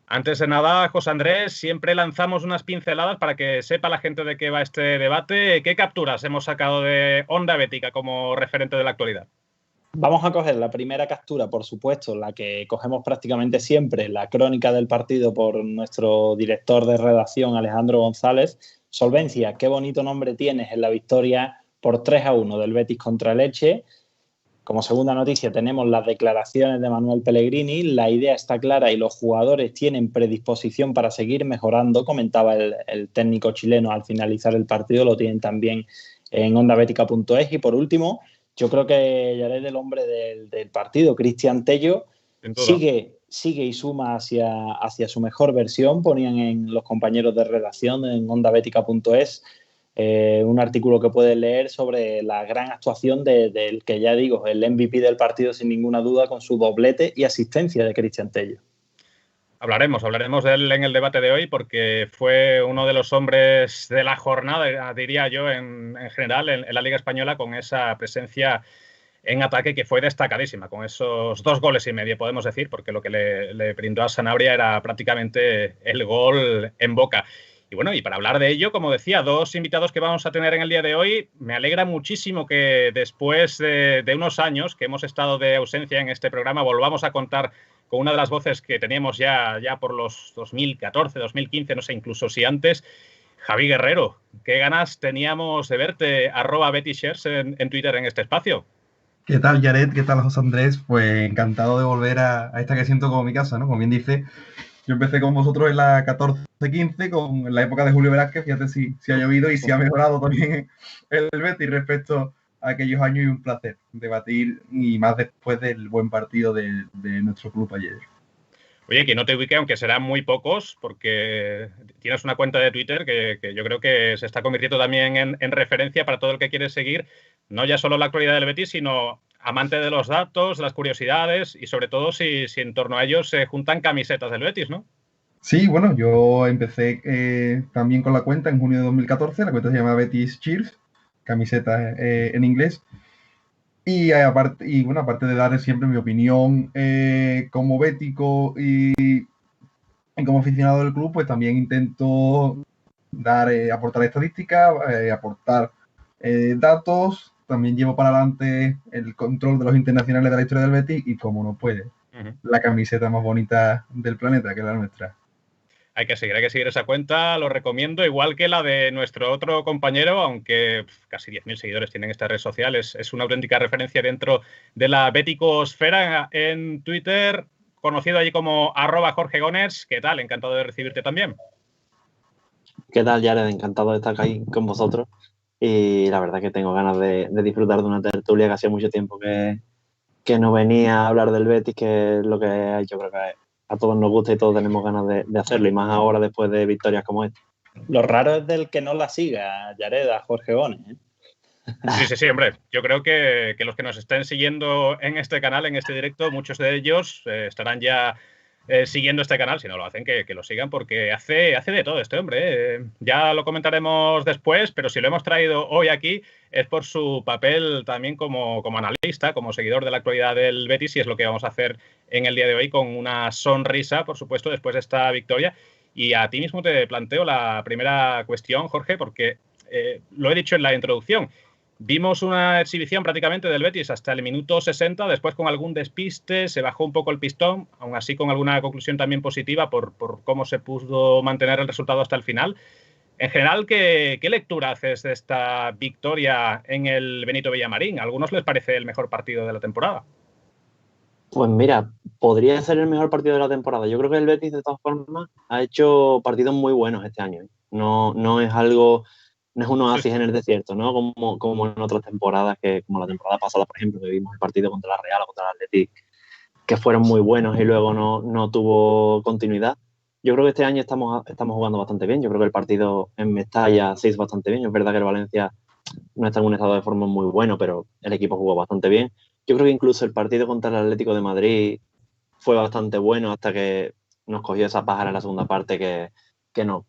Antes de nada, José Andrés, siempre lanzamos unas pinceladas para que sepa la gente de qué va este debate. ¿Qué capturas hemos sacado de Onda Bética como referente de la actualidad? Vamos a coger la primera captura, por supuesto, la que cogemos prácticamente siempre, la crónica del partido por nuestro director de redacción, Alejandro González. Solvencia, qué bonito nombre tienes en la victoria por 3-1 del Betis contra el Elche. Como segunda noticia tenemos las declaraciones de Manuel Pellegrini. La idea está clara y los jugadores tienen predisposición para seguir mejorando, comentaba el técnico chileno al finalizar el partido. Lo tienen también en ondabética.es. Y por último, yo creo que ya eres el hombre del partido, Cristian Tello, sigue y suma hacia su mejor versión. Ponían en los compañeros de redacción en ondabética.es un artículo que puedes leer sobre la gran actuación del que ya digo, el MVP del partido sin ninguna duda, con su doblete y asistencia de Cristian Tello. Hablaremos de él en el debate de hoy porque fue uno de los hombres de la jornada, diría yo, en general, en la Liga Española, con esa presencia en ataque que fue destacadísima, con esos 2 goles y medio, podemos decir, porque lo que le brindó a Sanabria era prácticamente el gol en Boca. Y bueno, y para hablar de ello, como decía, 2 invitados que vamos a tener en el día de hoy. Me alegra muchísimo que después de unos años que hemos estado de ausencia en este programa volvamos a contar con una de las voces que teníamos ya por los 2014, 2015, no sé, incluso si antes. Javi Guerrero, qué ganas teníamos de verte, @BettyShares en Twitter en este espacio. ¿Qué tal, Jared? ¿Qué tal, José Andrés? Pues encantado de volver a esta que siento como mi casa, ¿no? Como bien dice, yo empecé con vosotros en la 14-15, en la época de Julio Velázquez. Fíjate si ha llovido y si ha mejorado también el Betis respecto a aquellos años, y un placer debatir, y más después del buen partido de nuestro club ayer. Oye, que no te ubique, aunque serán muy pocos, porque tienes una cuenta de Twitter que yo creo que se está convirtiendo también en referencia para todo el que quiere seguir, no ya solo la actualidad del Betis, sino amante de los datos, las curiosidades y sobre todo si en torno a ellos se juntan camisetas del Betis, ¿no? Sí, bueno, yo empecé también con la cuenta en junio de 2014. La cuenta se llama Betis Cheers, camisetas en inglés. Aparte de dar siempre mi opinión como bético y como aficionado del club, pues también intento aportar estadísticas, aportar datos. También llevo para adelante el control de los internacionales de la historia del Betis y, como no puede, la camiseta más bonita del planeta, que es la nuestra. Hay que seguir esa cuenta, lo recomiendo, igual que la de nuestro otro compañero, aunque casi 10.000 seguidores tienen esta red social, es una auténtica referencia dentro de la beticosfera en Twitter, conocido allí como @Jorge Goners. ¿Qué tal? Encantado de recibirte también. ¿Qué tal, Jared? Encantado de estar aquí con vosotros, y la verdad que tengo ganas de disfrutar de una tertulia que hacía mucho tiempo que no venía a hablar del Betis, que es lo que yo creo que a todos nos gusta y todos tenemos ganas de hacerlo, y más ahora después de victorias como esta. Lo raro es del que no la siga, Jared, a Jorge Gómez, ¿eh? Sí, hombre. Yo creo que los que nos estén siguiendo en este canal, en este directo, muchos de ellos estarán ya siguiendo este canal. Si no lo hacen, que lo sigan, porque hace de todo este hombre. Ya lo comentaremos después, pero si lo hemos traído hoy aquí es por su papel también como analista, como seguidor de la actualidad del Betis, y es lo que vamos a hacer en el día de hoy con una sonrisa, por supuesto, después de esta victoria. Y a ti mismo te planteo la primera cuestión, Jorge, porque lo he dicho en la introducción. Vimos una exhibición prácticamente del Betis hasta el minuto 60, después con algún despiste, se bajó un poco el pistón, aún así con alguna conclusión también positiva por cómo se pudo mantener el resultado hasta el final. En general, ¿qué lectura haces de esta victoria en el Benito Villamarín? ¿A algunos les parece el mejor partido de la temporada? Pues mira, podría ser el mejor partido de la temporada. Yo creo que el Betis, de todas formas, ha hecho partidos muy buenos este año. No es algo, no es un oasis en el desierto, ¿no? Como en otras temporadas, como la temporada pasada, por ejemplo, que vimos el partido contra la Real o contra el Athletic, que fueron muy buenos y luego no tuvo continuidad. Yo creo que este año estamos jugando bastante bien. Yo creo que el partido en Mestalla se hizo bastante bien. Es verdad que el Valencia no está en un estado de forma muy bueno, pero el equipo jugó bastante bien. Yo creo que incluso el partido contra el Atlético de Madrid fue bastante bueno hasta que nos cogió esa pájara en la segunda parte que no.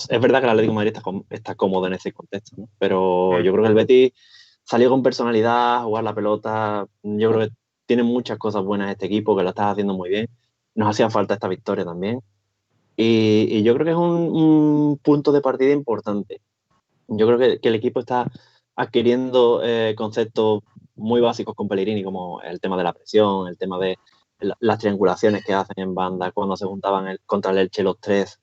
Es verdad que el Atlético de Madrid está cómodo en ese contexto, ¿no? Pero yo creo que el Betis salió con personalidad a jugar la pelota. Yo creo que tiene muchas cosas buenas este equipo, que lo está haciendo muy bien. Nos hacía falta esta victoria también. Y yo creo que es un punto de partida importante. Yo creo que el equipo está adquiriendo conceptos muy básicos con Pellegrini, como el tema de la presión, el tema de las triangulaciones que hacen en banda cuando se juntaban contra el Elche los tres,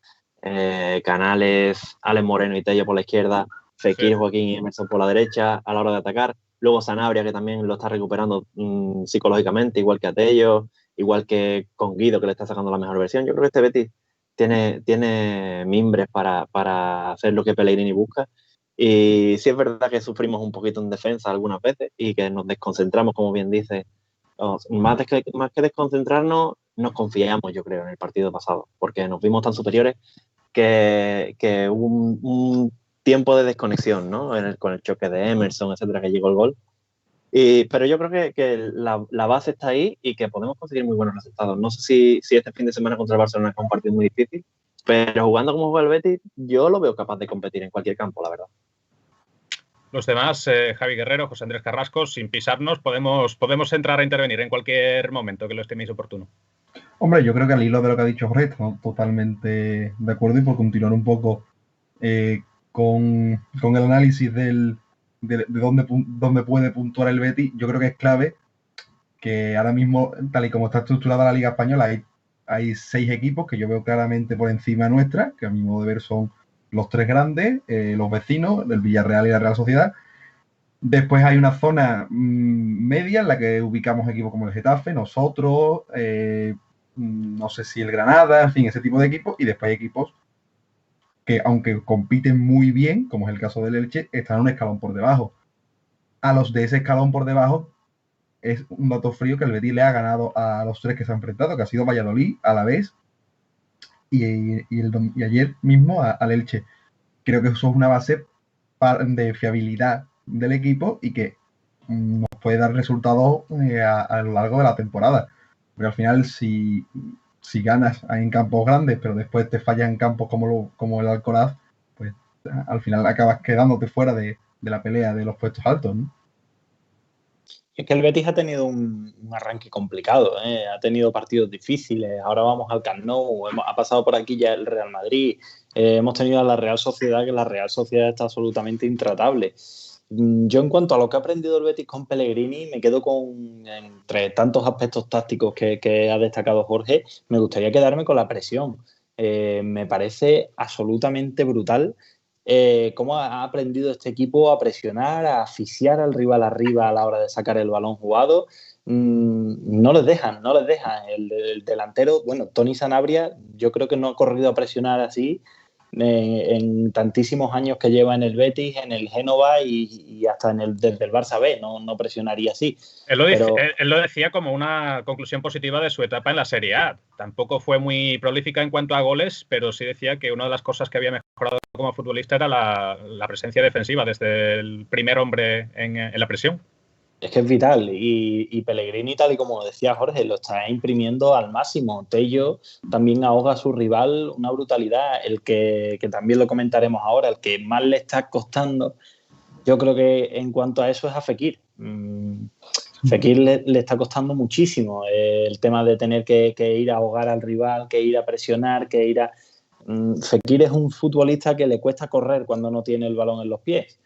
Canales, Alex Moreno y Tello por la izquierda, Fekir, Joaquín y Emerson por la derecha a la hora de atacar. Luego Sanabria, que también lo está recuperando psicológicamente, igual que a Tello, igual que con Guido, que le está sacando la mejor versión. Yo creo que este Betis tiene mimbres para hacer lo que Pellegrini busca. Y sí es verdad que sufrimos un poquito en defensa algunas veces y que nos desconcentramos, como bien dice. Más que desconcentrarnos, nos confiamos, yo creo, en el partido pasado, porque nos vimos tan superiores que hubo un tiempo de desconexión, ¿no? Con el choque de Emerson, etcétera, que llegó el gol. Pero yo creo que la base está ahí y que podemos conseguir muy buenos resultados. No sé si este fin de semana contra el Barcelona es un partido muy difícil, pero jugando como juega el Betis, yo lo veo capaz de competir en cualquier campo, la verdad. Los demás, Javi Guerrero, José Andrés Carrasco, sin pisarnos, podemos entrar a intervenir en cualquier momento que lo estiméis oportuno. Hombre, yo creo que al hilo de lo que ha dicho Jorge, estoy totalmente de acuerdo, y por continuar un poco con el análisis de dónde puede puntuar el Betis, yo creo que es clave que ahora mismo, tal y como está estructurada la Liga Española, hay 6 equipos que yo veo claramente por encima nuestra, que a mi modo de ver son los 3 grandes, los vecinos, el Villarreal y la Real Sociedad. Después hay una zona media en la que ubicamos equipos como el Getafe, nosotros, no sé si el Granada, en fin, ese tipo de equipos. Y después hay equipos que, aunque compiten muy bien, como es el caso del Elche, están un escalón por debajo. A los de ese escalón por debajo, es un dato frío que el Betis le ha ganado a los 3 que se han enfrentado, que ha sido Valladolid, Alavés y ayer mismo al Elche. Creo que eso es una base de fiabilidad del equipo y que nos puede dar resultados a lo largo de la temporada. Porque al final, si ganas en campos grandes, pero después te fallas en campos como el Alcoraz, pues al final acabas quedándote fuera de la pelea de los puestos altos, ¿no? Es que el Betis ha tenido un arranque complicado, ¿eh? Ha tenido partidos difíciles. Ahora vamos al Camp Nou, ha pasado por aquí ya el Real Madrid. Hemos tenido a la Real Sociedad, que la Real Sociedad está absolutamente intratable. Yo, en cuanto a lo que ha aprendido el Betis con Pellegrini, me quedo con, entre tantos aspectos tácticos que ha destacado Jorge, me gustaría quedarme con la presión. Me parece absolutamente brutal cómo ha aprendido este equipo a presionar, a asfixiar al rival arriba a la hora de sacar el balón jugado. No les dejan. El delantero, bueno, Tony Sanabria, yo creo que no ha corrido a presionar así en tantísimos años que lleva en el Betis, en el Génova y hasta desde el Barça B, no presionaría así. Él lo decía como una conclusión positiva de su etapa en la Serie A. Tampoco fue muy prolífica en cuanto a goles, pero sí decía que una de las cosas que había mejorado como futbolista era la presencia defensiva desde el primer hombre en la presión. Es que es vital y Pellegrini, tal y como decía Jorge, lo está imprimiendo al máximo. Tello también ahoga a su rival, una brutalidad. El que también lo comentaremos ahora, el que más le está costando, yo creo que en cuanto a eso es a Fekir. Fekir le está costando muchísimo el tema de tener que ir a ahogar al rival, que ir a presionar, que ir a... Fekir es un futbolista que le cuesta correr cuando no tiene el balón en los pies.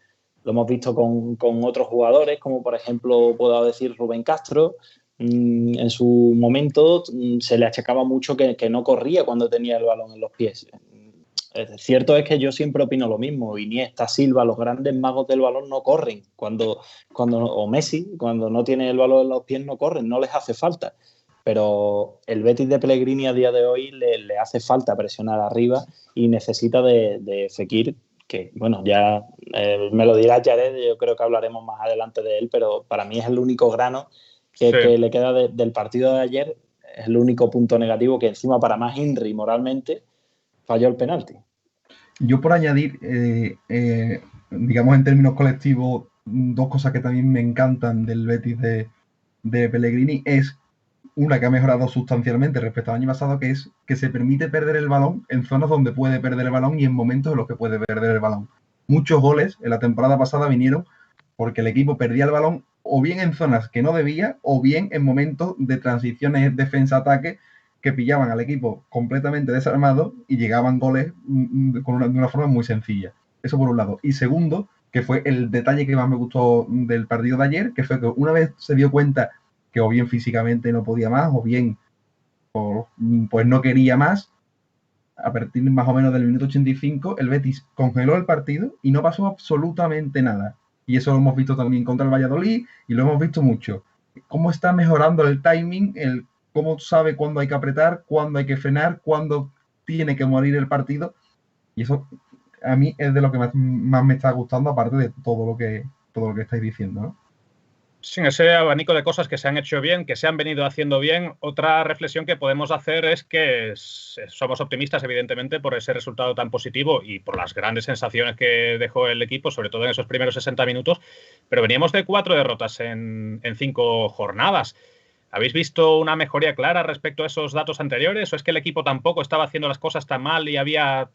Lo hemos visto con otros jugadores, como por ejemplo, puedo decir Rubén Castro. En su momento se le achacaba mucho que no corría cuando tenía el balón en los pies. Cierto es que yo siempre opino lo mismo. Iniesta, Silva, los grandes magos del balón no corren. O Messi, cuando no tiene el balón en los pies, no corren, no les hace falta. Pero el Betis de Pellegrini a día de hoy le hace falta presionar arriba y necesita de Fekir, que bueno, ya me lo dirá Jared, yo creo que hablaremos más adelante de él, pero para mí es el único grano que le queda del partido de ayer, es el único punto negativo, que encima para más Inri moralmente falló el penalti. Yo, por añadir, digamos en términos colectivos, 2 cosas que también me encantan del Betis de Pellegrini es una que ha mejorado sustancialmente respecto al año pasado, que es que se permite perder el balón en zonas donde puede perder el balón y en momentos en los que puede perder el balón. Muchos goles en la temporada pasada vinieron porque el equipo perdía el balón o bien en zonas que no debía o bien en momentos de transiciones defensa-ataque que pillaban al equipo completamente desarmado y llegaban goles de una forma muy sencilla. Eso por un lado. Y segundo, que fue el detalle que más me gustó del partido de ayer, que fue que una vez se dio cuenta que o bien físicamente no podía más, o bien pues no quería más, a partir más o menos del minuto 85, el Betis congeló el partido y no pasó absolutamente nada. Y eso lo hemos visto también contra el Valladolid y lo hemos visto mucho. Cómo está mejorando el timing, cómo sabe cuándo hay que apretar, cuándo hay que frenar, cuándo tiene que morir el partido. Y eso a mí es de lo que más me está gustando, aparte de todo lo que estáis diciendo, ¿no? Sin ese abanico de cosas que se han hecho bien, que se han venido haciendo bien, otra reflexión que podemos hacer es que somos optimistas, evidentemente, por ese resultado tan positivo y por las grandes sensaciones que dejó el equipo, sobre todo en esos primeros 60 minutos, pero veníamos de 4 derrotas en 5 jornadas. ¿Habéis visto una mejoría clara respecto a esos datos anteriores? ¿O es que el equipo tampoco estaba haciendo las cosas tan mal y había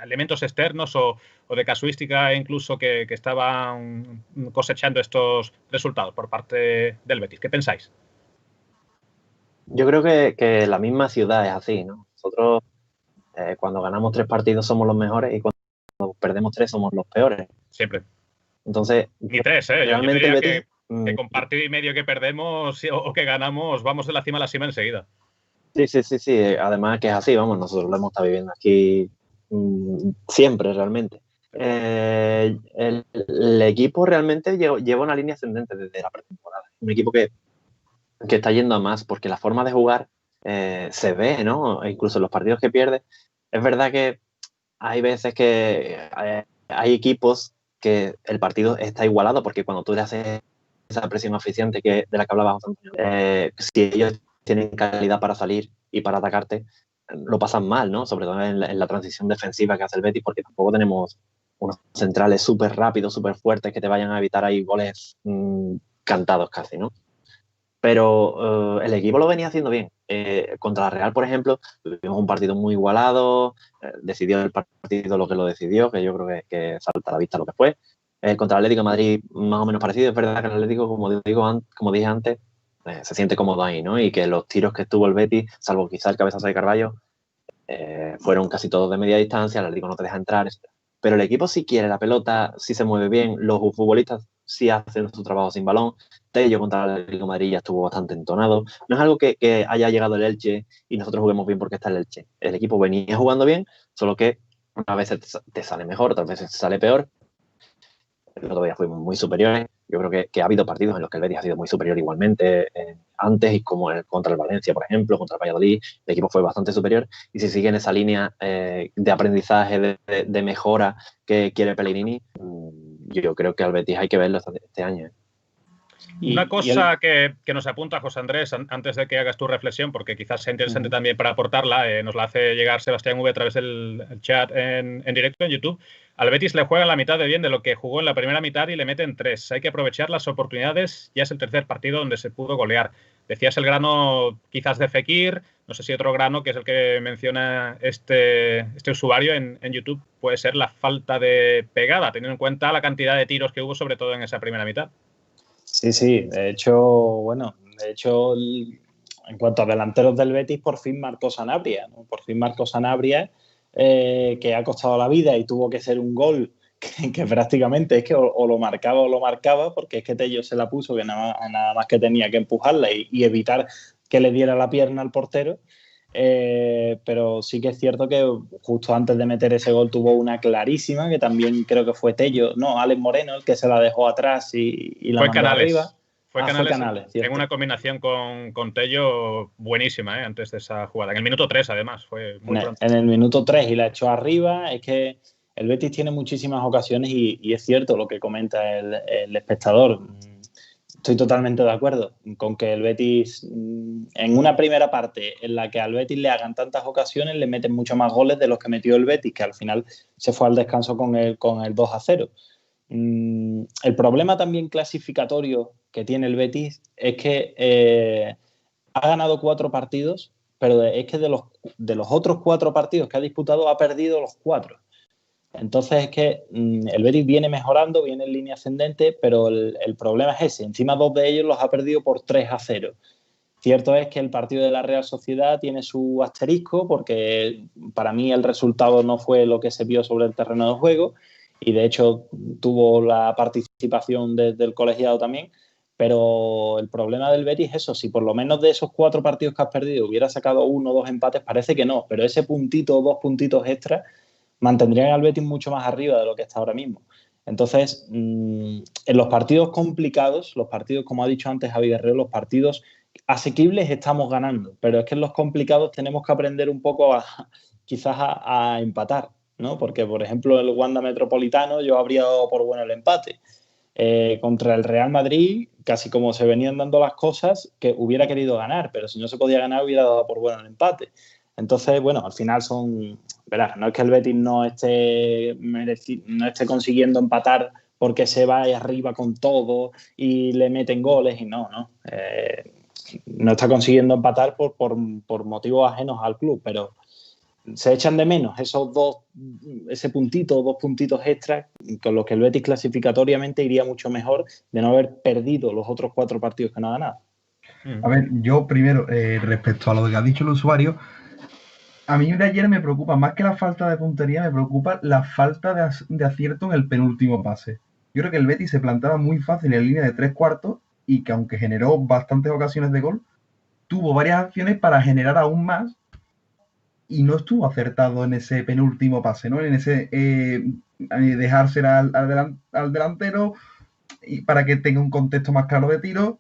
elementos externos o de casuística incluso que estaban cosechando estos resultados por parte del Betis? ¿Qué pensáis? Yo creo que la misma ciudad es así, ¿no? Nosotros cuando ganamos 3 partidos somos los mejores y cuando perdemos 3 somos los peores. Siempre. Entonces, ni 3, ¿eh? Realmente yo diría el Betis, que con partido y medio que perdemos o que ganamos, vamos de la cima a la cima enseguida. Sí. Además que es así, vamos, nosotros lo hemos estado viviendo aquí siempre, realmente. El equipo realmente lleva una línea ascendente desde la pretemporada. Un equipo que está yendo a más, porque la forma de jugar se ve, ¿no? E incluso en los partidos que pierde. Es verdad que hay veces que hay equipos que el partido está igualado, porque cuando tú le haces esa presión eficiente de la que hablaba José Antonio, si ellos tienen calidad para salir y para atacarte, lo pasan mal, ¿no? Sobre todo en la transición defensiva que hace el Betis, porque tampoco tenemos unos centrales súper rápidos, súper fuertes que te vayan a evitar ahí goles cantados casi, ¿no? Pero el equipo lo venía haciendo bien. Contra la Real, por ejemplo, tuvimos un partido muy igualado, decidió el partido lo que lo decidió, que yo creo que salta a la vista lo que fue. Contra el Atlético de Madrid, más o menos parecido. Es verdad que el Atlético, como dije antes, se siente cómodo ahí, ¿no? Y que los tiros que tuvo el Betis, salvo quizá el cabezazo de Carballo, fueron casi todos de media distancia, el Atlético no te deja entrar, etc. Pero el equipo sí quiere la pelota, sí se mueve bien, los futbolistas sí hacen su trabajo sin balón. Tello contra el Atlético de Madrid ya estuvo bastante entonado. No es algo que haya llegado el Elche y nosotros juguemos bien porque está el Elche. El equipo venía jugando bien, solo que unas veces te sale mejor, otras veces te sale peor. El otro día fuimos muy superiores. Yo creo que ha habido partidos en los que el Betis ha sido muy superior igualmente antes, y como contra el Valencia, por ejemplo, contra el Valladolid, el equipo fue bastante superior. Y si sigue en esa línea de aprendizaje, de mejora que quiere Pellegrini, yo creo que al Betis hay que verlo este año. Una cosa que nos apunta José Andrés, antes de que hagas tu reflexión, porque quizás sea interesante también para aportarla, nos la hace llegar Sebastián V a través del chat en directo en YouTube. Al Betis le juega la mitad de bien de lo que jugó en la primera mitad y le meten 3. Hay que aprovechar las oportunidades. Ya es el tercer partido donde se pudo golear. Decías el grano quizás de Fekir, no sé si otro grano, que es el que menciona este usuario en YouTube, puede ser la falta de pegada, teniendo en cuenta la cantidad de tiros que hubo, sobre todo en esa primera mitad. Sí. De hecho, en cuanto a delanteros del Betis, por fin marcó Sanabria, ¿no? Por fin marcó Sanabria, que ha costado la vida y tuvo que ser un gol que prácticamente es que o lo marcaba, porque es que Tello se la puso, que nada más que tenía que empujarla y evitar que le diera la pierna al portero. Pero sí que es cierto que justo antes de meter ese gol tuvo una clarísima, que también creo que fue Tello, no, Alex Moreno, el que se la dejó atrás y la mandó arriba. Fue Canales en una combinación con Tello buenísima, antes de esa jugada. En el minuto 3, además, fue muy pronto. En el minuto 3 y la echó arriba. Es que el Betis tiene muchísimas ocasiones y es cierto lo que comenta el espectador. Estoy totalmente de acuerdo con que el Betis, en una primera parte en la que al Betis le hagan tantas ocasiones, le meten mucho más goles de los que metió el Betis, que al final se fue al descanso con el 2-0. El problema también clasificatorio que tiene el Betis es que ha ganado 4 partidos, pero es que de los otros 4 partidos que ha disputado ha perdido los 4. Entonces es que el Betis viene mejorando, viene en línea ascendente, pero el problema es ese. Encima 2 de ellos los ha perdido por 3-0. Cierto es que el partido de la Real Sociedad tiene su asterisco porque para mí el resultado no fue lo que se vio sobre el terreno de juego y de hecho tuvo la participación del colegiado también, pero el problema del Betis es eso, si por lo menos de esos 4 partidos que has perdido hubiera sacado 1 o 2 empates, parece que no, pero ese puntito o 2 puntitos extra mantendrían al Betis mucho más arriba de lo que está ahora mismo. Entonces, en los partidos complicados, los partidos, como ha dicho antes Javi Guerrero, los partidos asequibles estamos ganando, pero es que en los complicados tenemos que aprender un poco quizás a empatar, ¿no? Porque, por ejemplo, el Wanda Metropolitano yo habría dado por bueno el empate. Contra el Real Madrid, casi como se venían dando las cosas, que hubiera querido ganar, pero si no se podía ganar hubiera dado por bueno el empate. Entonces, bueno, al final verás, no es que el Betis no esté consiguiendo empatar porque se va arriba con todo y le meten goles y no. No está consiguiendo empatar por motivos ajenos al club, pero se echan de menos ese puntito o 2 puntitos extra con los que el Betis clasificatoriamente iría mucho mejor de no haber perdido los otros 4 partidos que no ha ganado. A ver, yo primero, respecto a lo que ha dicho el usuario, a mí de ayer me preocupa más que la falta de puntería, me preocupa la falta de acierto en el penúltimo pase. Yo creo que el Betis se plantaba muy fácil en línea de 3 cuartos y que aunque generó bastantes ocasiones de gol, tuvo varias acciones para generar aún más y no estuvo acertado en ese penúltimo pase, ¿no? En ese dejársela al delantero y para que tenga un contexto más claro de tiro.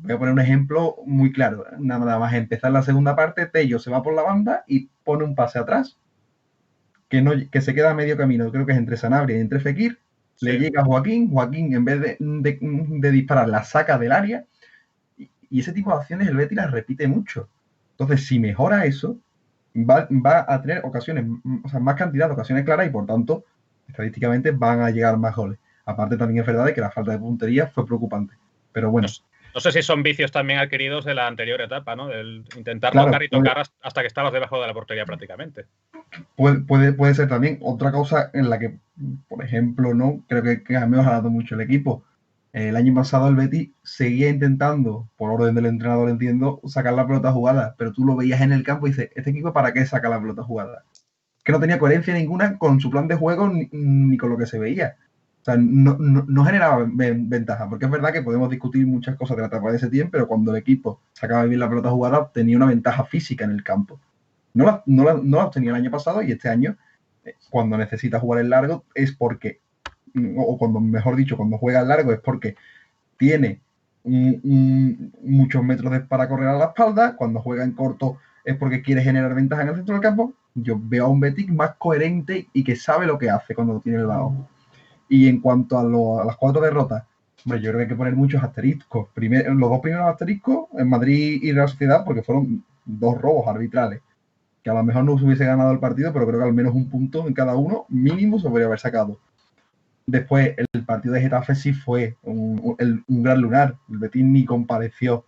Voy a poner un ejemplo muy claro. Nada más empezar la segunda parte, Tello se va por la banda y pone un pase atrás que se queda a medio camino. Creo que es entre Sanabria y entre Fekir. Sí. Le llega a Joaquín. Joaquín, en vez de disparar, la saca del área. Y ese tipo de acciones el Betis las repite mucho. Entonces, si mejora eso, va a tener ocasiones, o sea, más cantidad de ocasiones claras y, por tanto, estadísticamente van a llegar más goles. Aparte, también es verdad de que la falta de puntería fue preocupante. Pero bueno. No sé si son vicios también adquiridos de la anterior etapa, ¿no? El intentar tocar y tocar hasta que estabas debajo de la portería prácticamente. Puede ser también otra cosa en la que, por ejemplo, no creo que ha mejorado mucho el equipo. El año pasado el Betis seguía intentando, por orden del entrenador, entiendo, sacar la pelota jugada, pero tú lo veías en el campo y dices, ¿este equipo para qué saca la pelota jugada? Que no tenía coherencia ninguna con su plan de juego ni con lo que se veía. O sea, no generaba ventaja, porque es verdad que podemos discutir muchas cosas de la etapa de Setién, pero cuando el equipo sacaba bien la pelota jugada, tenía una ventaja física en el campo. No la obtenía el año pasado y este año, cuando necesita jugar el largo, es porque, o cuando, mejor dicho, cuando juega el largo es porque tiene muchos metros para correr a la espalda, cuando juega en corto es porque quiere generar ventaja en el centro del campo. Yo veo a un Betis más coherente y que sabe lo que hace cuando tiene el balón. Y en cuanto a las 4 derrotas, hombre, yo creo que hay que poner muchos asteriscos. Los 2 primeros asteriscos en Madrid y Real Sociedad, porque fueron 2 robos arbitrales, que a lo mejor no se hubiese ganado el partido, pero creo que al menos un punto en cada uno mínimo se podría haber sacado. Después, el partido de Getafe sí fue un gran lunar. El Betis ni compareció.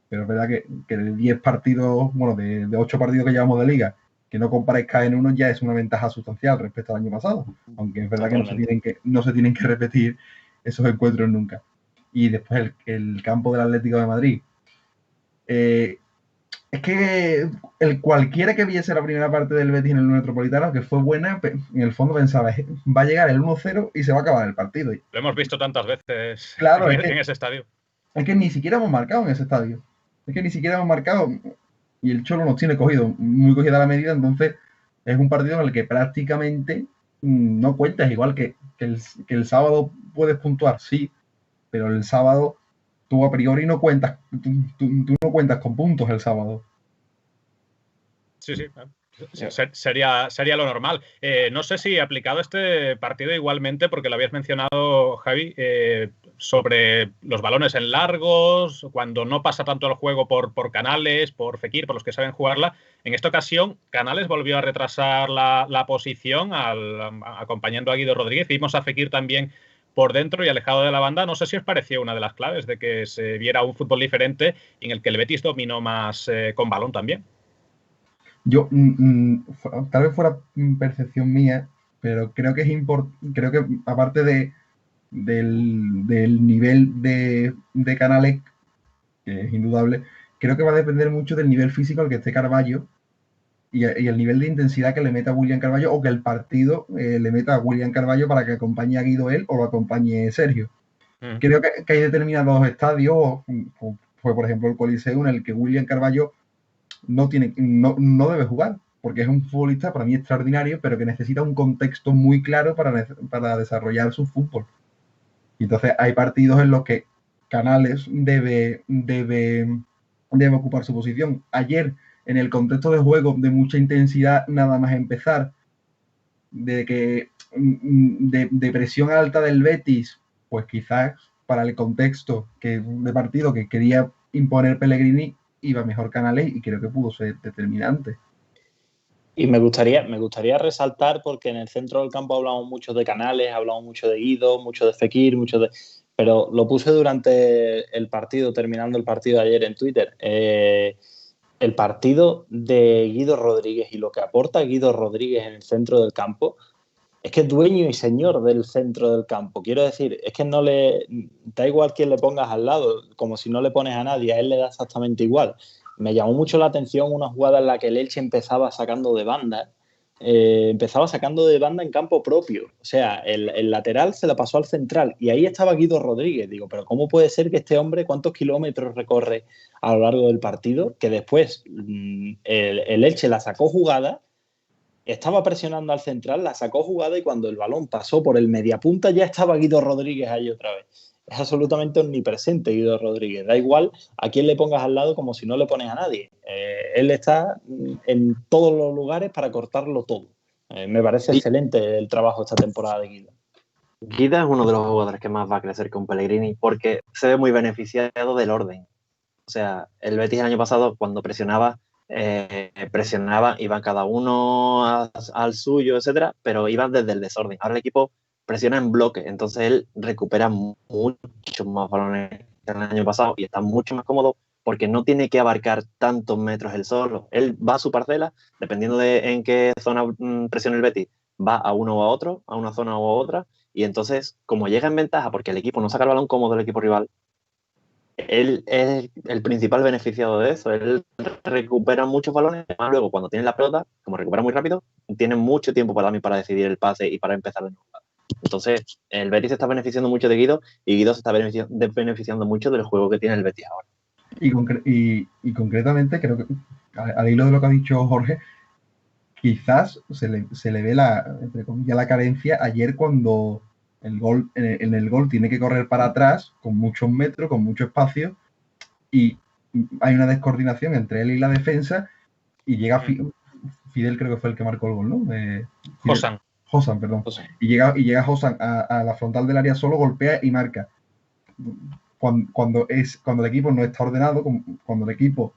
Pero es verdad que de 10 partidos, bueno, de 8 partidos que llevamos de liga, que no comparezca en uno ya es una ventaja sustancial respecto al año pasado. Aunque es verdad que no se tienen que repetir esos encuentros nunca. Y después el campo del Atlético de Madrid. Es que cualquiera que viese la primera parte del Betis en el Metropolitano, que fue buena, en el fondo pensaba, va a llegar el 1-0 y se va a acabar el partido. Lo hemos visto tantas veces en ese estadio. Es que ni siquiera hemos marcado en ese estadio. Y el Cholo nos tiene muy cogida la medida, entonces es un partido en el que prácticamente no cuentas, igual que el sábado puedes puntuar, sí, pero el sábado tú a priori no cuentas, tú no cuentas con puntos el sábado. Sí. Sería lo normal. No sé si aplicado este partido igualmente, porque lo habías mencionado, Javi, sobre los balones en largos, cuando no pasa tanto el juego por Canales, por Fekir, por los que saben jugarla. En esta ocasión, Canales volvió a retrasar la posición acompañando a Guido Rodríguez. Vimos a Fekir también por dentro y alejado de la banda. No sé si os pareció una de las claves de que se viera un fútbol diferente en el que el Betis dominó más con balón también. Yo, tal vez fuera percepción mía, pero creo que creo que aparte del nivel de Canales, que es indudable, creo que va a depender mucho del nivel físico al que esté Carballo y el nivel de intensidad que le meta William Carballo, o que el partido le meta a William Carballo para que acompañe a Guido él o lo acompañe Sergio. Creo que hay determinados estadios, como fue por ejemplo el Coliseo, en el que William Carballo no debe jugar, porque es un futbolista para mí extraordinario, pero que necesita un contexto muy claro para desarrollar su fútbol. Y entonces hay partidos en los que Canales debe ocupar su posición. Ayer, en el contexto de juego de mucha intensidad, nada más empezar, de presión alta del Betis, pues quizás para el contexto de partido que quería imponer Pellegrini, iba mejor Canales, y creo que pudo ser determinante. Y me gustaría resaltar, porque en el centro del campo hablamos mucho de Canales, hablamos mucho de Guido, mucho de Fekir, pero lo puse durante el partido, terminando el partido de ayer en Twitter. El partido de Guido Rodríguez y lo que aporta Guido Rodríguez en el centro del campo, es que es dueño y señor del centro del campo. Quiero decir, es que no le da igual quién le pongas al lado, como si no le pones a nadie, a él le da exactamente igual. Me llamó mucho la atención una jugada en la que el Elche empezaba sacando de banda en campo propio. O sea, el lateral se la pasó al central y ahí estaba Guido Rodríguez. Digo, pero ¿cómo puede ser que este hombre, cuántos kilómetros recorre a lo largo del partido, que después el Elche la sacó jugada, estaba presionando al central, la sacó jugada, y cuando el balón pasó por el mediapunta ya estaba Guido Rodríguez ahí otra vez? Es absolutamente omnipresente Guido Rodríguez. Da igual a quién le pongas al lado, como si no le pones a nadie. Él está en todos los lugares para cortarlo todo. Me parece excelente el trabajo esta temporada de Guido. Guido es uno de los jugadores que más va a crecer con Pellegrini, porque se ve muy beneficiado del orden. O sea, el Betis el año pasado, cuando presionaba, iban cada uno al suyo, etcétera, pero iban desde el desorden. Ahora el equipo presiona en bloque, entonces él recupera muchos más balones que el año pasado y está mucho más cómodo, porque no tiene que abarcar tantos metros él solo. Él va a su parcela, dependiendo de en qué zona presiona el Betis, va a uno o a otro, a una zona u otra, y entonces, como llega en ventaja, porque el equipo no saca el balón cómodo del equipo rival, él es el principal beneficiado de eso. Él recupera muchos balones, además luego cuando tiene la pelota, como recupera muy rápido, tiene mucho tiempo para decidir el pase y para empezar de nuevo. Entonces, el Betis se está beneficiando mucho de Guido, y Guido se está beneficiando mucho del juego que tiene el Betis ahora. Y concretamente, creo que al hilo de lo que ha dicho Jorge, quizás se le ve entre comillas, la carencia ayer, cuando en el gol tiene que correr para atrás con muchos metros, con mucho espacio, y hay una descoordinación entre él y la defensa, y llega Fidel, creo que fue el que marcó el gol, ¿no? Josan, perdón. Y llega Josan a la frontal del área solo, golpea y marca. Cuando el equipo no está ordenado, cuando el equipo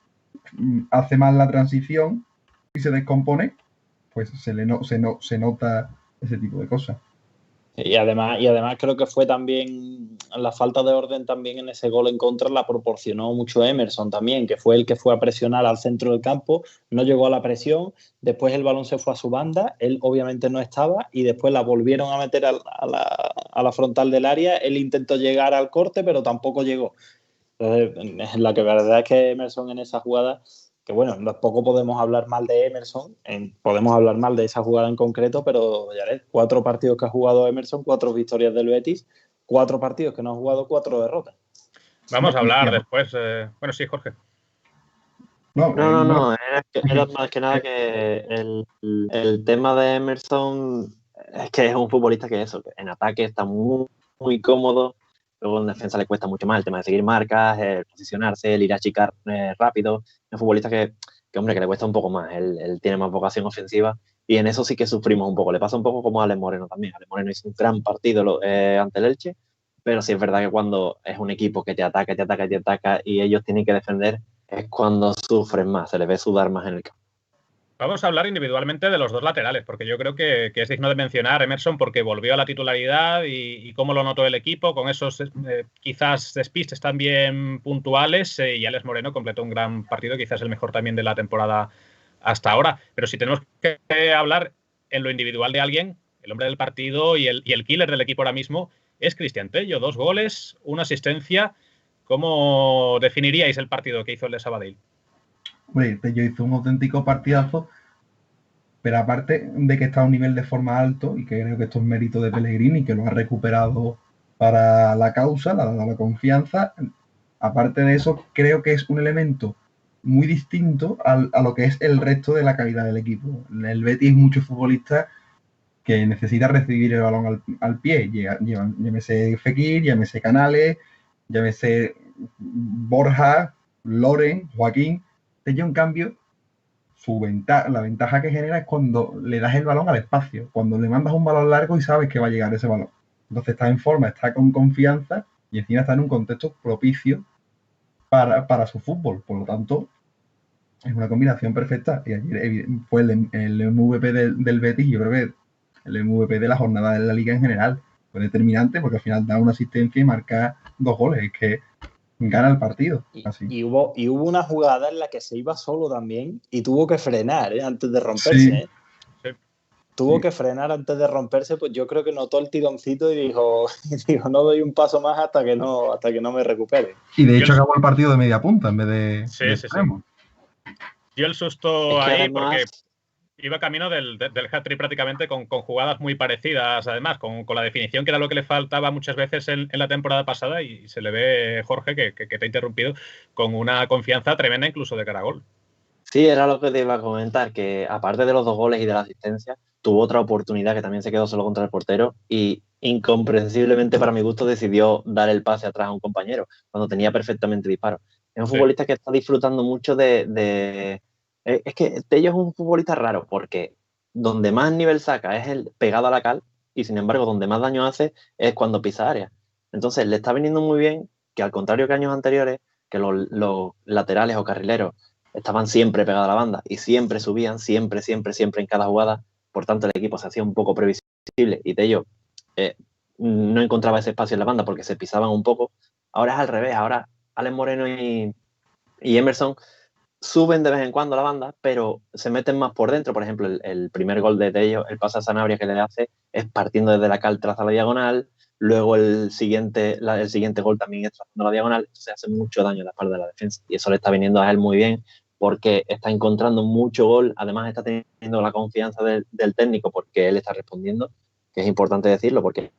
hace mal la transición y se descompone, pues se nota ese tipo de cosas. Y además creo que fue también la falta de orden también en ese gol en contra, la proporcionó mucho Emerson también, que fue el que fue a presionar al centro del campo, no llegó a la presión, después el balón se fue a su banda, él obviamente no estaba, y después la volvieron a meter a la frontal del área. Él intentó llegar al corte, pero tampoco llegó. Entonces, la que verdad es que Emerson en esa jugada, que bueno, poco podemos hablar mal de Emerson, podemos hablar mal de esa jugada en concreto, pero ya ves, 4 partidos que ha jugado Emerson, 4 victorias del Betis, 4 partidos que no ha jugado, 4 derrotas. Vamos a hablar después. Bueno, sí, Jorge. No, era más que nada que el tema de Emerson es que es un futbolista que en ataque está muy, muy cómodo. Luego en defensa le cuesta mucho más el tema de seguir marcas, el posicionarse, el ir a achicar rápido. Es un futbolista que le cuesta un poco más. Él tiene más vocación ofensiva, y en eso sí que sufrimos un poco. Le pasa un poco como a Alex Moreno también. Alex Moreno hizo un gran partido ante el Elche, pero sí es verdad que cuando es un equipo que te ataca y ellos tienen que defender, es cuando sufren más, se les ve sudar más en el campo. Vamos a hablar individualmente de los dos laterales, porque yo creo que es digno de mencionar Emerson, porque volvió a la titularidad y cómo lo notó el equipo, con esos quizás despistes también puntuales, y Alex Moreno completó un gran partido, quizás el mejor también de la temporada hasta ahora. Pero si tenemos que hablar en lo individual de alguien, el hombre del partido y el killer del equipo ahora mismo es Cristian Tello. 2 goles, 1 asistencia. ¿Cómo definiríais el partido que hizo el de Sabadell? Hombre, Tello hizo un auténtico partidazo, pero aparte de que está a un nivel de forma alto, y que creo que esto es mérito de Pellegrini, que lo ha recuperado para la causa, le ha dado la confianza, aparte de eso, creo que es un elemento muy distinto a lo que es el resto de la calidad del equipo. El Betis es muchos futbolistas que necesita recibir el balón al pie. Llámese Fekir, llámese Canales, llámese Borja, Loren, Joaquín. Tello, en cambio, la ventaja que genera es cuando le das el balón al espacio, cuando le mandas un balón largo y sabes que va a llegar ese balón. Entonces está en forma, está con confianza y encima está en un contexto propicio para su fútbol. Por lo tanto, es una combinación perfecta. Y ayer fue el MVP del Betis, yo creo que el MVP de la jornada de la liga en general. Fue determinante porque al final da una asistencia y marca 2 goles. Es que gana el partido. Así. Y hubo una jugada en la que se iba solo también y tuvo que frenar antes de romperse. Sí. Tuvo que frenar antes de romperse, pues yo creo que notó el tironcito y dijo no doy un paso más hasta que no me recupere. Y de hecho acabó el partido de media punta en vez de extremo. Dio el susto ahí además, porque iba camino del hat-trick prácticamente con jugadas muy parecidas, además, con la definición que era lo que le faltaba muchas veces en la temporada pasada, y se le ve, Jorge, que te ha interrumpido, con una confianza tremenda incluso de cara a gol. Sí, era lo que te iba a comentar, que aparte de los 2 goles y de la asistencia, tuvo otra oportunidad que también se quedó solo contra el portero y incomprensiblemente para mi gusto decidió dar el pase atrás a un compañero cuando tenía perfectamente disparo. Es un futbolista que está disfrutando mucho es que Tello es un futbolista raro porque donde más nivel saca es el pegado a la cal y sin embargo donde más daño hace es cuando pisa área. Entonces le está viniendo muy bien que, al contrario que años anteriores, que los laterales o carrileros estaban siempre pegados a la banda y siempre subían, siempre en cada jugada. Por tanto, el equipo se hacía un poco previsible y Tello no encontraba ese espacio en la banda porque se pisaban un poco. Ahora es al revés. Ahora Alex Moreno y Emerson suben de vez en cuando a la banda, pero se meten más por dentro. Por ejemplo, el primer gol de Tello, el pase a Sanabria que le hace, es partiendo desde la cal traza la diagonal. Luego el siguiente gol también es trazando la diagonal. Se hace mucho daño a la espalda de la defensa y eso le está viniendo a él muy bien, porque está encontrando mucho gol, además está teniendo la confianza del técnico porque él está respondiendo, que es importante decirlo porque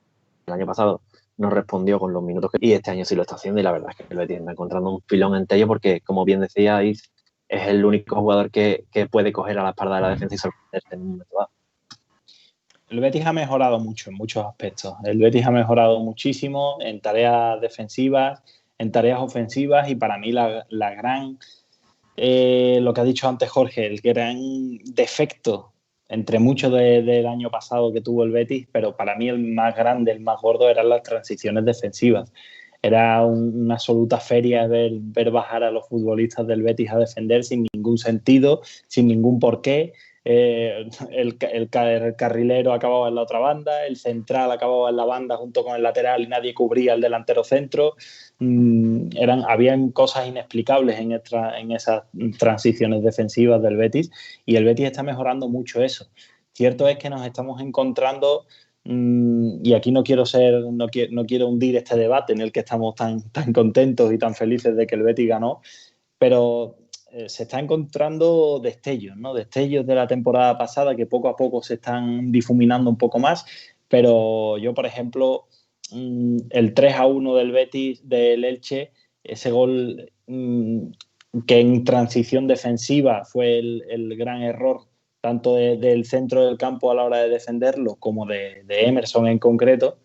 el año pasado no respondió con los minutos y este año sí lo está haciendo, y la verdad es que el Betis está encontrando un filón en Tello porque, como bien decíais, es el único jugador que puede coger a la espalda de la defensa y sorprenderse en un momento dado. El Betis ha mejorado mucho en muchos aspectos. El Betis ha mejorado muchísimo en tareas defensivas, en tareas ofensivas, y para mí la gran... lo que ha dicho antes Jorge, el gran defecto entre muchos del año pasado que tuvo el Betis, pero para mí el más grande, el más gordo, eran las transiciones defensivas. Era una absoluta feria ver bajar a los futbolistas del Betis a defender sin ningún sentido, sin ningún porqué. El carrilero acababa en la otra banda, el central acababa en la banda junto con el lateral y nadie cubría el delantero centro. Habían cosas inexplicables en esas transiciones defensivas del Betis, y el Betis está mejorando mucho eso. Cierto es que nos estamos encontrando, y aquí no quiero hundir este debate en el que estamos tan contentos y tan felices de que el Betis ganó, pero se está encontrando destellos, ¿no? Destellos de la temporada pasada que poco a poco se están difuminando un poco más, pero yo, por ejemplo, el 3-1 del Betis, del Elche, ese gol que en transición defensiva fue el gran error tanto del centro del campo a la hora de defenderlo como de Emerson en concreto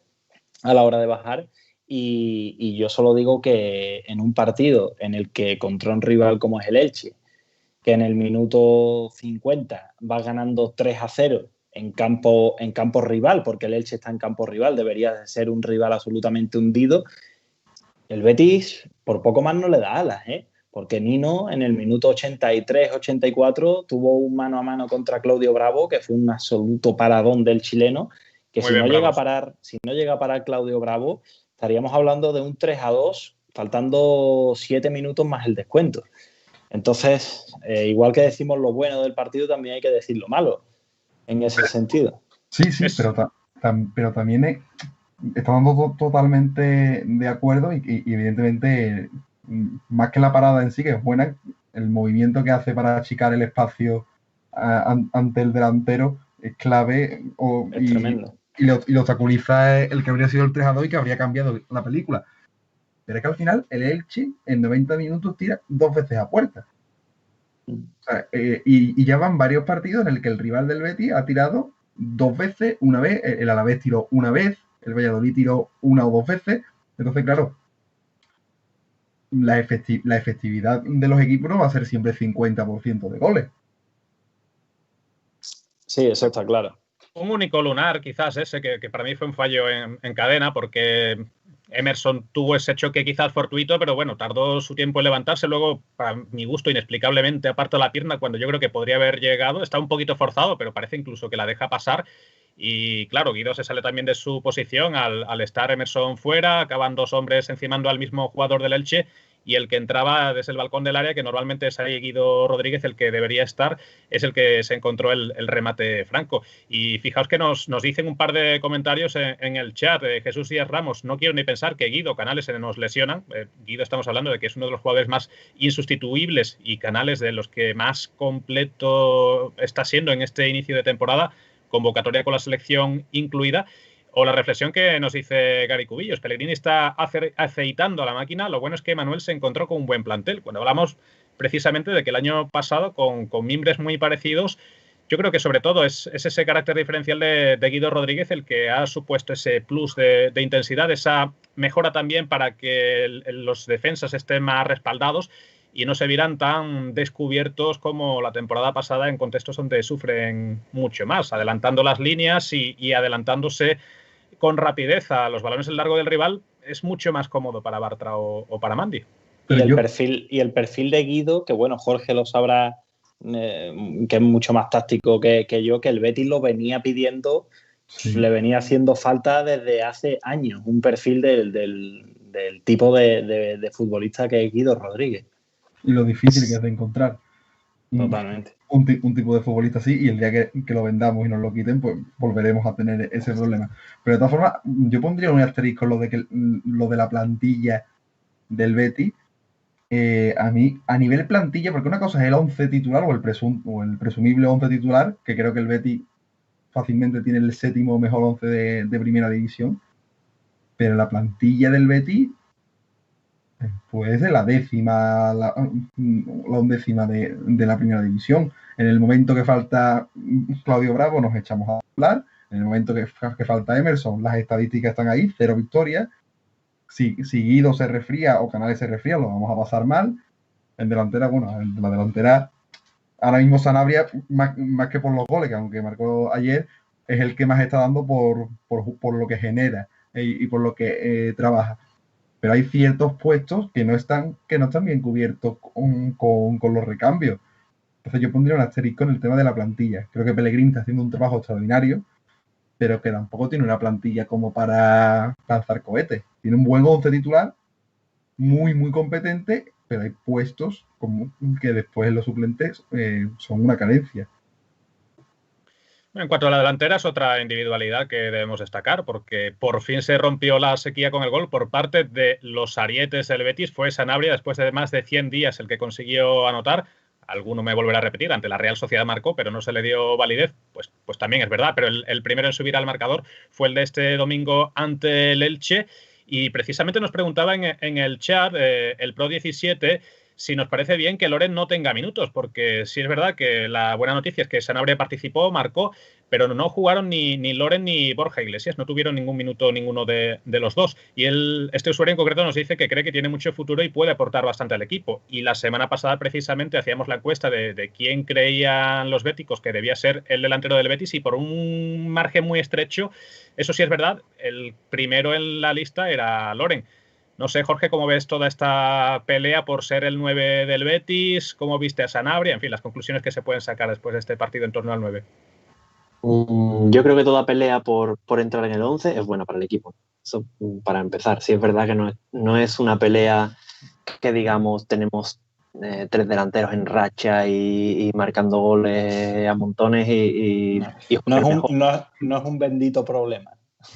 a la hora de bajar. Y yo solo digo que en un partido en el que contra un rival como es el Elche, que en el minuto 50 va ganando 3-0 en campo rival, porque el Elche está en campo rival, debería de ser un rival absolutamente hundido, el Betis por poco más no le da alas, porque Nino en el minuto 83-84 tuvo un mano a mano contra Claudio Bravo, que fue un absoluto paradón del chileno, que si no llega a parar Claudio Bravo, estaríamos hablando de un 3-2, faltando 7 minutos más el descuento. Entonces, igual que decimos lo bueno del partido, también hay que decir lo malo en ese sentido. Sí, pero también estamos totalmente de acuerdo y evidentemente, más que la parada en sí, que es buena, el movimiento que hace para achicar el espacio ante el delantero es clave Es tremendo. y lo obstaculiza el que habría sido el 3-2 y que habría cambiado la película. Pero es que al final el Elche en 90 minutos tira 2 veces a puerta. O sea, y ya van varios partidos en el que el rival del Betis ha tirado 2 veces, una vez, el Alavés tiró una vez, el Valladolid tiró 1 o 2 veces. Entonces, claro, la efectividad de los equipos no va a ser siempre 50% de goles. Sí, eso está claro. Un único lunar, quizás ese, que para mí fue un fallo en cadena, porque Emerson tuvo ese choque quizás fortuito, pero bueno, tardó su tiempo en levantarse. Luego, para mi gusto, inexplicablemente aparta la pierna cuando yo creo que podría haber llegado. Está un poquito forzado, pero parece incluso que la deja pasar. Y claro, Guido se sale también de su posición al estar Emerson fuera, acaban 2 hombres encimando al mismo jugador del Elche y el que entraba desde el balcón del área, que normalmente es ahí Guido Rodríguez, el que debería estar, es el que se encontró el remate franco. Y fijaos que nos dicen un par de comentarios en el chat. Jesús Díaz Ramos, no quiero ni pensar que Guido, Canales se nos lesionan. Guido estamos hablando de que es uno de los jugadores más insustituibles y Canales de los que más completo está siendo en este inicio de temporada, convocatoria con la selección incluida. O la reflexión que nos dice Gary Cubillos, Pellegrini está aceitando a la máquina. Lo bueno es que Manuel se encontró con un buen plantel. Cuando hablamos precisamente de que el año pasado, con mimbres muy parecidos, yo creo que sobre todo es ese carácter diferencial de Guido Rodríguez el que ha supuesto ese plus de intensidad, esa mejora también para que los defensas estén más respaldados y no se vieran tan descubiertos como la temporada pasada en contextos donde sufren mucho más, adelantando las líneas y adelantándose con rapidez a los balones en largo del rival. Es mucho más cómodo para Bartra o para Mandy. Y el perfil de Guido, que bueno, Jorge lo sabrá, que es mucho más táctico que yo, que el Betis lo venía pidiendo, sí. Le venía haciendo falta desde hace años, un perfil del tipo de futbolista que es Guido Rodríguez. Y lo difícil que es de encontrar. Totalmente. Un tipo de futbolista así, y el día que lo vendamos y nos lo quiten, pues volveremos a tener ese problema. Pero de todas formas, yo pondría un asterisco lo de la plantilla del Betis. A mí, a nivel plantilla, porque una cosa es el 11 titular o el presumible 11 titular, que creo que el Betis fácilmente tiene el 7º mejor 11 de primera división, pero la plantilla del Betis pues es la 10ª, la 11ª de la primera división. En el momento que falta Claudio Bravo nos echamos a hablar, en el momento que falta Emerson, las estadísticas están ahí, 0 victorias. Si Guido se resfría o Canales se resfría, lo vamos a pasar mal. En delantera, bueno, en la delantera, ahora mismo Sanabria, más que por los goles, que aunque marcó ayer, es el que más está dando por lo que genera y por lo que trabaja. Pero hay ciertos puestos que no están bien cubiertos con los recambios. Entonces yo pondría un asterisco en el tema de la plantilla. Creo que Pellegrini está haciendo un trabajo extraordinario, pero que tampoco tiene una plantilla como para lanzar cohetes. Tiene un buen 11 titular, muy, muy competente, pero hay puestos como que después los suplentes son una carencia. En cuanto a la delantera, es otra individualidad que debemos destacar, porque por fin se rompió la sequía con el gol por parte de los arietes del Betis. Fue Sanabria, después de más de 100 días, el que consiguió anotar. Alguno me volverá a repetir, ante la Real Sociedad marcó, pero no se le dio validez. Pues también es verdad, pero el primero en subir al marcador fue el de este domingo ante el Elche. Y precisamente nos preguntaba en el chat el Pro 17 si nos parece bien que Loren no tenga minutos, porque sí es verdad que la buena noticia es que Sanabria participó, marcó, pero no jugaron ni Loren ni Borja Iglesias, no tuvieron ningún minuto ninguno de los dos. Y este usuario en concreto nos dice que cree que tiene mucho futuro y puede aportar bastante al equipo. Y la semana pasada precisamente hacíamos la encuesta de quién creían los béticos que debía ser el delantero del Betis, y por un margen muy estrecho, eso sí es verdad, el primero en la lista era Loren. No sé, Jorge, ¿cómo ves toda esta pelea por ser el 9 del Betis? ¿Cómo viste a Sanabria? En fin, las conclusiones que se pueden sacar después de este partido en torno al 9. Yo creo que toda pelea por entrar en el 11 es buena para el equipo. Eso para empezar. Sí es verdad que no es una pelea que, digamos, tenemos 3 delanteros en racha y marcando goles a montones y no es un bendito problema.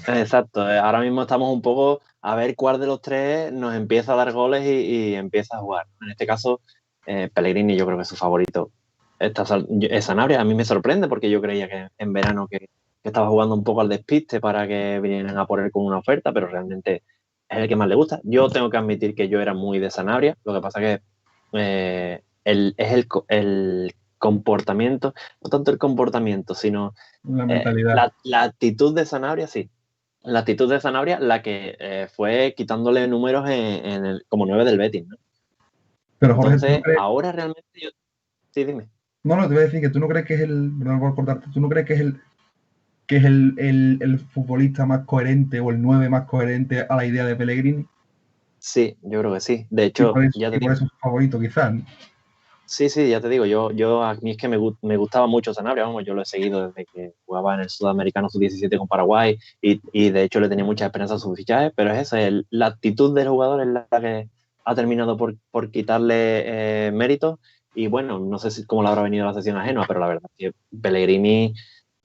Exacto, ahora mismo estamos un poco a ver cuál de los tres nos empieza a dar goles y empieza a jugar. En este caso, Pellegrini yo creo que es su favorito. Sanabria a mí me sorprende porque yo creía que en verano que estaba jugando un poco al despiste para que vinieran a por él con una oferta, pero realmente es el que más le gusta. Yo tengo que admitir que yo era muy de Sanabria, lo que pasa que el comportamiento, no tanto el comportamiento, sino La mentalidad. la actitud de Sanabria, sí. La actitud de Sanabria, la que fue quitándole números como 9 del Betis, ¿no? Pero Jorge, ¿tú no Entonces, crees? ahora realmente Sí, dime. No, te voy a decir que tú no crees que es perdón por cortarte, tú no crees que es el futbolista más coherente o el 9 más coherente a la idea de Pellegrini. Sí, yo creo que sí. De Y hecho, por eso, ya te y por digo. eso es su favorito, quizás, ¿no? Sí, ya te digo, a mí es que me gustaba mucho Sanabria, vamos, yo lo he seguido desde que jugaba en el Sudamericano Sub-17 con Paraguay y de hecho le tenía mucha esperanza a su fichaje, pero es eso, la actitud del jugador es la que ha terminado por quitarle mérito y bueno, no sé cómo le habrá venido la sesión ajena, pero la verdad es que Pellegrini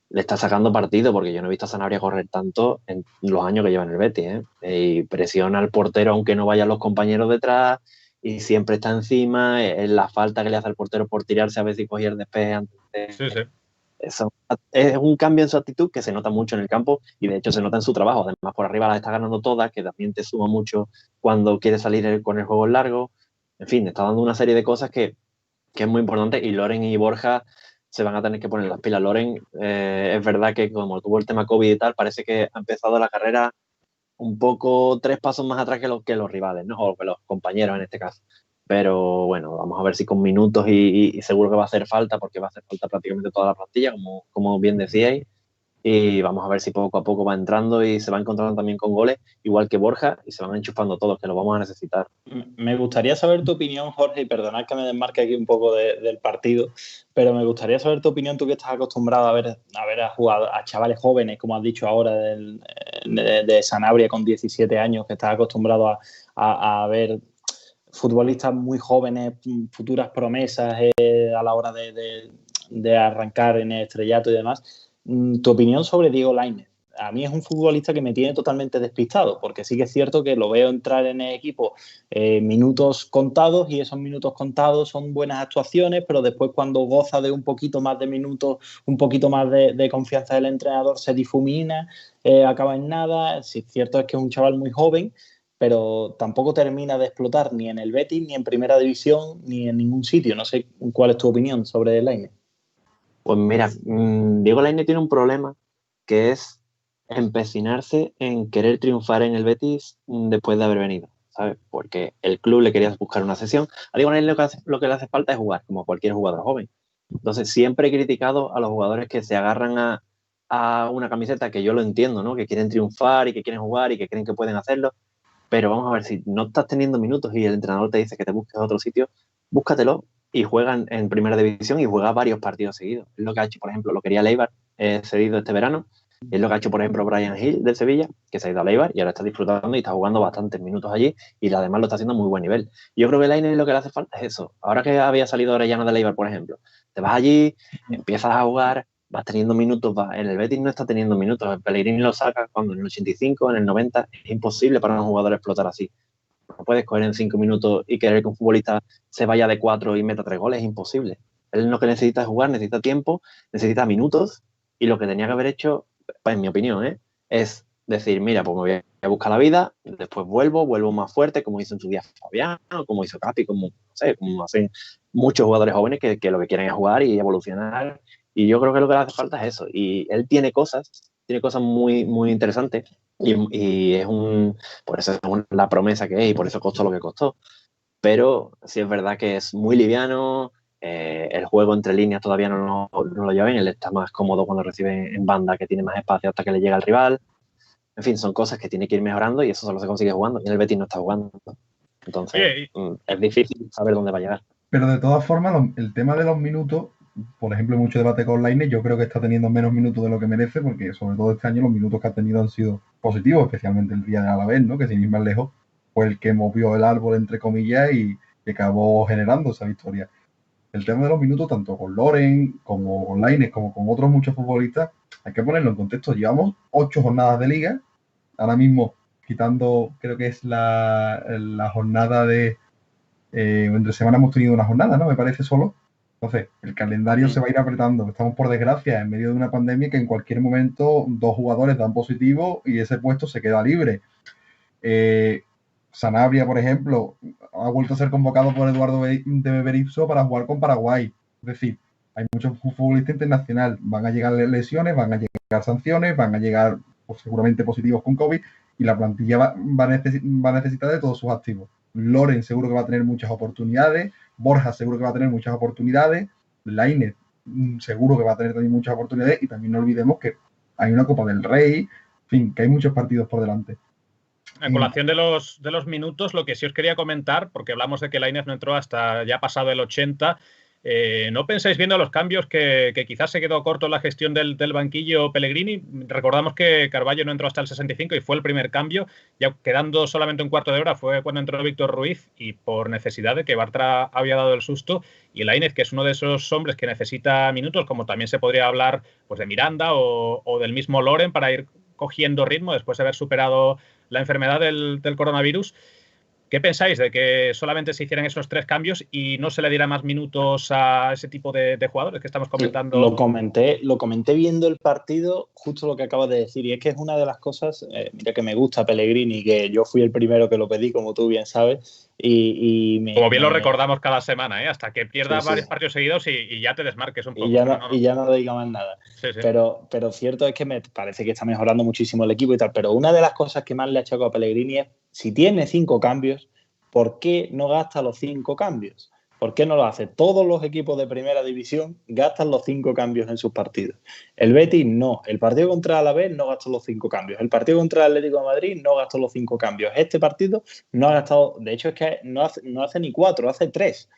le está sacando partido porque yo no he visto a Sanabria correr tanto en los años que lleva en el Betis, ¿eh? Y presiona al portero aunque no vayan los compañeros detrás y siempre está encima, la falta que le hace al portero por tirarse a veces y coger despeje antes Sí, sí. eso es un cambio en su actitud que se nota mucho en el campo y de hecho se nota en su trabajo. Además, por arriba la está ganando todas, que también te suma mucho cuando quiere salir con el juego largo. En fin, está dando una serie de cosas que es muy importante y Loren y Borja se van a tener que poner las pilas. Loren, es verdad que como tuvo el tema COVID y tal, parece que ha empezado la carrera un poco 3 pasos más atrás que los rivales, ¿no? O que los compañeros en este caso. Pero bueno, vamos a ver si con minutos y seguro que va a hacer falta, porque va a hacer falta prácticamente toda la plantilla, como bien decíais. Y vamos a ver si poco a poco va entrando y se va encontrando también con goles, igual que Borja, y se van enchufando todos, que lo vamos a necesitar. Me gustaría saber tu opinión, Jorge, y perdonad que me desmarque aquí un poco del partido, pero me gustaría saber tu opinión, tú que estás acostumbrado a ver a jugadores, a chavales jóvenes, como has dicho ahora, de Sanabria con 17 años, que estás acostumbrado a ver futbolistas muy jóvenes, futuras promesas a la hora de arrancar en el estrellato y demás. Tu opinión sobre Diego Lainez. A mí es un futbolista que me tiene totalmente despistado, porque sí que es cierto que lo veo entrar en el equipo minutos contados y esos minutos contados son buenas actuaciones, pero después cuando goza de un poquito más de minutos, un poquito más de confianza del entrenador, se difumina, acaba en nada. Sí, cierto es que es un chaval muy joven, pero tampoco termina de explotar ni en el Betis, ni en Primera División, ni en ningún sitio. No sé cuál es tu opinión sobre Lainez. Pues mira, Diego Lainez tiene un problema que es empecinarse en querer triunfar en el Betis después de haber venido, ¿sabes? Porque el club le quería buscar una sesión. A Diego Lainez lo que le hace falta es jugar, como cualquier jugador joven. Entonces, siempre he criticado a los jugadores que se agarran a una camiseta, que yo lo entiendo, ¿no? Que quieren triunfar y que quieren jugar y que creen que pueden hacerlo, pero vamos a ver, si no estás teniendo minutos y el entrenador te dice que te busques a otro sitio, búscatelo y juega en Primera División y juega varios partidos seguidos. Es lo que ha hecho, por ejemplo, lo quería Leibar cedido este verano. Es lo que ha hecho, por ejemplo, Brian Hill del Sevilla, que se ha ido a Leibar y ahora está disfrutando y está jugando bastantes minutos allí y además lo está haciendo a muy buen nivel. Yo creo que Lainez lo que le hace falta es eso. Ahora que había salido Orellana de Leibar, por ejemplo, te vas allí, empiezas a jugar, vas teniendo minutos, en el Betis no está teniendo minutos, el Pellegrini lo saca cuando en el 85, en el 90, es imposible para un jugador explotar así. No puedes coger en 5 minutos y querer que un futbolista se vaya de 4 y meta 3 goles, es imposible. Él lo que necesita es jugar, necesita tiempo, necesita minutos y lo que tenía que haber hecho, pues, en mi opinión, es decir, mira, pues me voy a buscar la vida, después vuelvo más fuerte, como hizo en su día Fabián, como hizo Capi, como, no sé, como hacen muchos jugadores jóvenes que lo que quieren es jugar y evolucionar. Y yo creo que lo que le hace falta es eso. Y él tiene cosas muy, muy interesantes y es por eso es la promesa que es y por eso costó lo que costó. Pero sí es verdad que es muy liviano, el juego entre líneas todavía no lo lleva bien, él está más cómodo cuando recibe en banda, que tiene más espacio hasta que le llega al rival. En fin, son cosas que tiene que ir mejorando y eso solo se consigue jugando. Y en el Betis no está jugando. Entonces, Oye, es difícil saber dónde va a llegar. Pero de todas formas, el tema de los minutos, por ejemplo, hay mucho debate con Lainez, yo creo que está teniendo menos minutos de lo que merece, porque sobre todo este año los minutos que ha tenido han sido positivos, especialmente el día de Alavés, ¿no? Que sin ir más lejos fue el que movió el árbol, entre comillas, y que acabó generando esa victoria. el tema de los minutos, tanto con Loren como con Lainez, como con otros muchos futbolistas, hay que ponerlo en contexto. Llevamos 8 jornadas de liga, ahora mismo quitando, creo que es la jornada de... entre semana hemos tenido una jornada, ¿no? Me parece solo. Entonces, el calendario se va a ir apretando. Estamos, por desgracia, en medio de una pandemia que en cualquier momento 2 jugadores dan positivo y ese puesto se queda libre. Sanabria, por ejemplo, ha vuelto a ser convocado por Eduardo de Berizzo para jugar con Paraguay. Es decir, hay muchos futbolistas internacionales. Van a llegar lesiones, van a llegar sanciones, van a llegar pues, seguramente positivos con COVID y la plantilla va a necesitar de todos sus activos. Loren seguro que va a tener muchas oportunidades, Borja seguro que va a tener muchas oportunidades, Lainez seguro que va a tener también muchas oportunidades y también no olvidemos que hay una Copa del Rey, en fin, que hay muchos partidos por delante. A colación de los minutos, lo que sí os quería comentar, porque hablamos de que Lainez no entró hasta ya pasado el 80, ¿no pensáis, viendo los cambios, que quizás se quedó corto la gestión del banquillo Pellegrini? Recordamos que Carballo no entró hasta el 65 y fue el primer cambio, ya quedando solamente un cuarto de hora fue cuando entró Víctor Ruiz y por necesidad de que Bartra había dado el susto, y Lainez, que es uno de esos hombres que necesita minutos, como también se podría hablar pues de Miranda o del mismo Loren para ir cogiendo ritmo después de haber superado la enfermedad del coronavirus. ¿Qué pensáis de que solamente se hicieran esos 3 cambios y no se le diera más minutos a ese tipo de jugadores que estamos comentando? Lo comenté viendo el partido, justo lo que acabas de decir, y es que es una de las cosas, mira que me gusta Pellegrini, que yo fui el primero que lo pedí, como tú bien sabes, como bien lo recordamos cada semana, hasta que pierdas varios partidos seguidos y ya te desmarques un poco. Y ya no diga más nada. Sí. Pero cierto es que me parece que está mejorando muchísimo el equipo y tal, pero una de las cosas que más le achaco a Pellegrini es, si tiene 5 cambios, ¿por qué no gasta los 5 cambios? ¿Por qué no lo hace? Todos los equipos de primera división gastan los 5 cambios en sus partidos. El Betis no. El partido contra el Alavés no gastó los 5 cambios. El partido contra el Atlético de Madrid no gastó los 5 cambios. Este partido no ha gastado... De hecho, es que no hace ni 4, hace 3.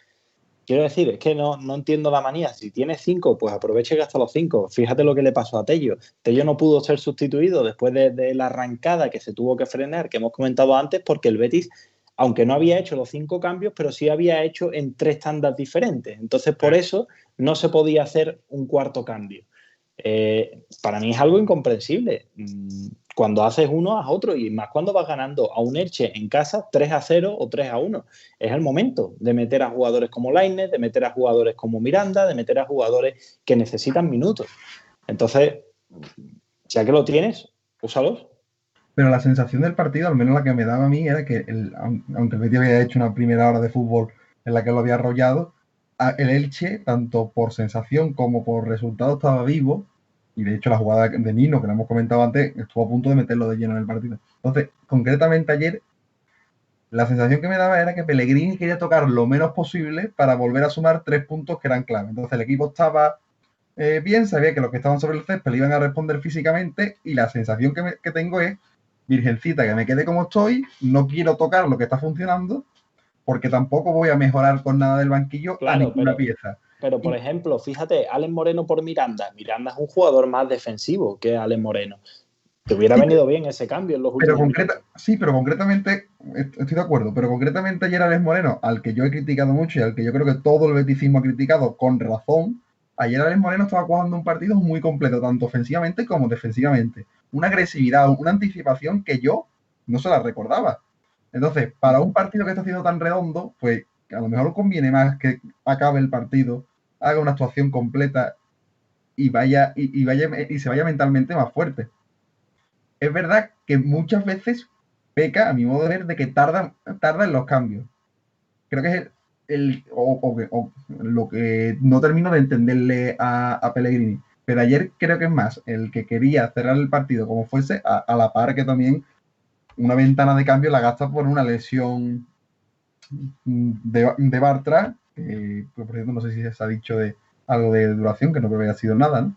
Quiero decir, es que no entiendo la manía. Si tienes 5, pues aprovecha y gasta los 5. Fíjate lo que le pasó a Tello. Tello no pudo ser sustituido después de la arrancada que se tuvo que frenar, que hemos comentado antes, porque el Betis, aunque no había hecho los 5 cambios, pero sí había hecho en 3 tandas diferentes. Entonces, por eso no se podía hacer un cuarto cambio. Para mí es algo incomprensible. Cuando haces uno, haz otro, y más cuando vas ganando a un Elche en casa 3-0 o 3-1. Es el momento de meter a jugadores como Lainez, de meter a jugadores como Miranda, de meter a jugadores que necesitan minutos. Entonces, ya que lo tienes, úsalos. Pero la sensación del partido, al menos la que me daba a mí, era que aunque el Betis había hecho una primera hora de fútbol en la que lo había arrollado, el Elche, tanto por sensación como por resultado, estaba vivo. Y de hecho la jugada de Nino, que lo hemos comentado antes, estuvo a punto de meterlo de lleno en el partido. Entonces, concretamente ayer, la sensación que me daba era que Pellegrini quería tocar lo menos posible para volver a sumar 3 puntos que eran clave. Entonces el equipo estaba bien, sabía que los que estaban sobre el césped le iban a responder físicamente, y la sensación que tengo es, virgencita, que me quede como estoy, no quiero tocar lo que está funcionando, porque tampoco voy a mejorar con nada del banquillo a ninguna pieza. Pero, por ejemplo, fíjate, Alex Moreno por Miranda. Miranda es un jugador más defensivo que Alex Moreno. Te hubiera venido bien ese cambio en los últimos minutos. Sí, pero concretamente, estoy de acuerdo, pero concretamente ayer Alex Moreno, al que yo he criticado mucho y al que yo creo que todo el beticismo ha criticado con razón, ayer Alex Moreno estaba jugando un partido muy completo, tanto ofensivamente como defensivamente. Una agresividad, una anticipación que yo no se la recordaba. Entonces, para un partido que está siendo tan redondo, pues a lo mejor conviene más que acabe el partido, haga una actuación completa y se vaya mentalmente más fuerte. Es verdad que muchas veces peca, a mi modo de ver, de que tarda en los cambios. Creo que es lo que no termino de entenderle a Pellegrini. Pero ayer creo que es más el que quería cerrar el partido como fuese, a la par que también una ventana de cambio la gasta por una lesión de Bartra, por cierto, no sé si se ha dicho de algo de duración, que no creo que haya sido nada, ¿no?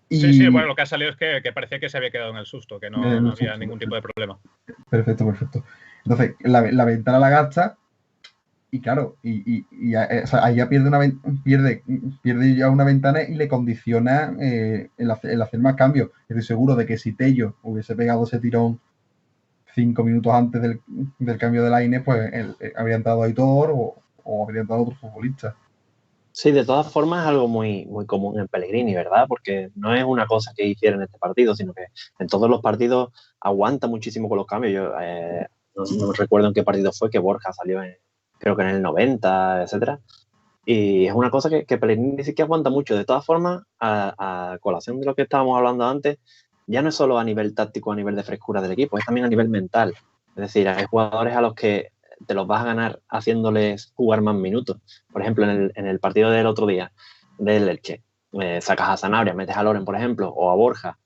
Sí, bueno, lo que ha salido es que parecía que se había quedado en el susto, que no había ningún tipo de problema. Perfecto. Entonces, la ventana la gasta y claro, o sea, ahí ya pierde ya una ventana y le condiciona el hacer más cambios. Estoy seguro de que si Tello hubiese pegado ese tirón 5 minutos antes del cambio de Lainez, pues habría entrado Aitor o habría entrado otro futbolista. Sí, de todas formas es algo muy, muy común en Pellegrini, ¿verdad? Porque no es una cosa que hiciera en este partido, sino que en todos los partidos aguanta muchísimo con los cambios. Yo no recuerdo en qué partido fue que Borja salió, creo que en el 90, etcétera. Y es una cosa que Pellegrini sí que aguanta mucho. De todas formas, a colación de lo que estábamos hablando antes, ya no es solo a nivel táctico, a nivel de frescura del equipo, es también a nivel mental. Es decir, hay jugadores a los que te los vas a ganar haciéndoles jugar más minutos. Por ejemplo, en el partido del otro día, del Elche, sacas a Sanabria, metes a Loren, por ejemplo, o a Borja,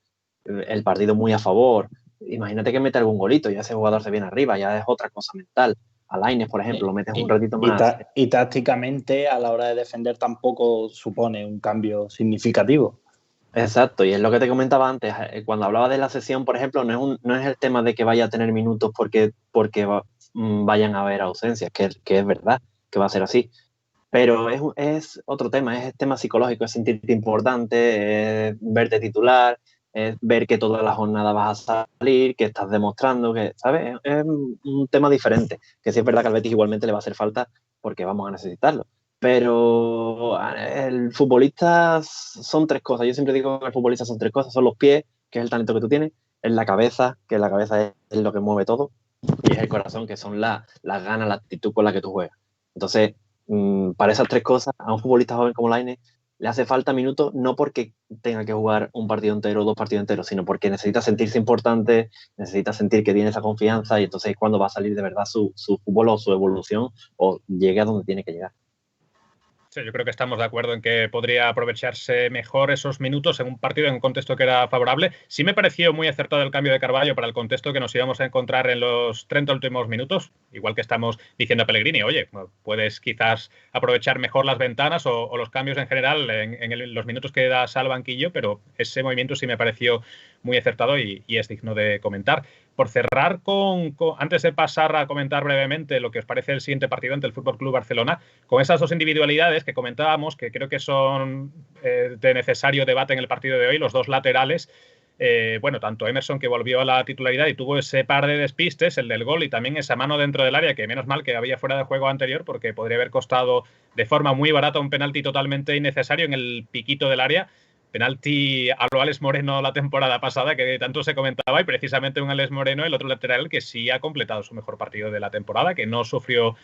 el partido muy a favor. Imagínate que mete algún golito, ya ese jugador se viene arriba, ya es otra cosa mental. A Lainez, por ejemplo, lo metes un ratito más. Y tácticamente, a la hora de defender, tampoco supone un cambio significativo. Exacto, y es lo que te comentaba antes, cuando hablaba de la sesión, por ejemplo, no es el tema de que vaya a tener minutos porque vayan a haber ausencias, que es verdad que va a ser así, pero es otro tema, es tema psicológico, es sentirte importante, es verte titular, es ver que toda la jornada vas a salir, que estás demostrando, que, ¿sabes? Es un tema diferente, que sí es verdad que al Betis igualmente le va a hacer falta porque vamos a necesitarlo. Pero el futbolista son tres cosas. Yo siempre digo que el futbolista son tres cosas. Son los pies, que es el talento que tú tienes, es la cabeza, que la cabeza es lo que mueve todo, y es el corazón, que son las ganas, la actitud con la que tú juegas. Entonces, para esas tres cosas, a un futbolista joven como Lainez le hace falta minutos, no porque tenga que jugar un partido entero o dos partidos enteros, sino porque necesita sentirse importante, necesita sentir que tiene esa confianza, y entonces es cuando va a salir de verdad su fútbol o su evolución, o llegue a donde tiene que llegar. Sí, yo creo que estamos de acuerdo en que podría aprovecharse mejor esos minutos en un partido, en un contexto que era favorable. Sí me pareció muy acertado el cambio de Carballo para el contexto que nos íbamos a encontrar en los 30 últimos minutos, igual que estamos diciendo a Pellegrini, oye, puedes quizás aprovechar mejor las ventanas o los cambios en general en los minutos que das al banquillo, pero ese movimiento sí me pareció muy acertado y es digno de comentar. Por cerrar, antes de pasar a comentar brevemente lo que os parece el siguiente partido ante el FC Barcelona, con esas dos individualidades que comentábamos, que creo que son de necesario debate en el partido de hoy, los dos laterales, bueno, tanto Emerson, que volvió a la titularidad y tuvo ese par de despistes, el del gol y también esa mano dentro del área, que menos mal que había fuera de juego anterior, porque podría haber costado de forma muy barata un penalti totalmente innecesario en el piquito del área. Penalti a lo Alex Moreno la temporada pasada, que tanto se comentaba, y precisamente un Alex Moreno, el otro lateral, que sí ha completado su mejor partido de la temporada, que no sufrió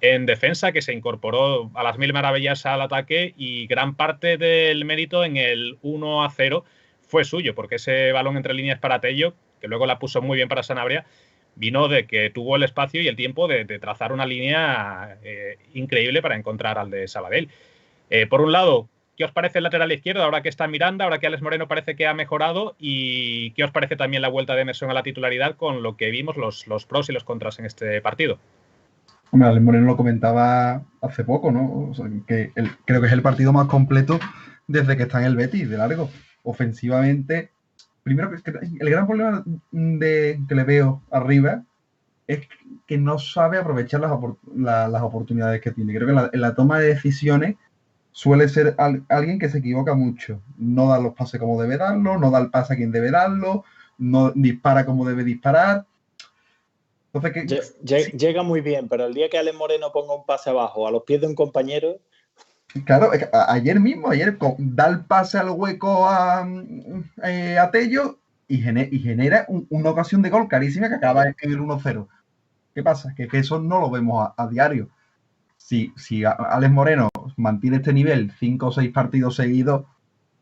en defensa, que se incorporó a las mil maravillas al ataque, y gran parte del mérito en el 1-0 fue suyo, porque ese balón entre líneas para Tello, que luego la puso muy bien para Sanabria, vino de que tuvo el espacio y el tiempo de trazar una línea increíble para encontrar al de Sabadell. Por un lado, ¿qué os parece el lateral izquierdo ahora que está Miranda, ahora que Alex Moreno parece que ha mejorado? ¿Y qué os parece también la vuelta de Emerson a la titularidad con lo que vimos, los pros y los contras en este partido? Hombre, Alex Moreno lo comentaba hace poco, ¿no? O sea, que creo que es el partido más completo desde que está en el Betis, de largo. Ofensivamente, primero que el gran problema que le veo arriba es que no sabe aprovechar las oportunidades que tiene. Creo que en la toma de decisiones suele ser alguien que se equivoca mucho. No da los pases como debe darlo, no da el pase a quien debe darlo, no dispara como debe disparar. Entonces, llega muy bien, pero el día que Alex Moreno ponga un pase abajo a los pies de un compañero... Claro, ayer da el pase al hueco a Tello y genera una ocasión de gol carísima que acaba en el 1-0. ¿Qué pasa? Que eso no lo vemos a diario. Si Alex Moreno mantiene este nivel 5 o 6 partidos seguidos,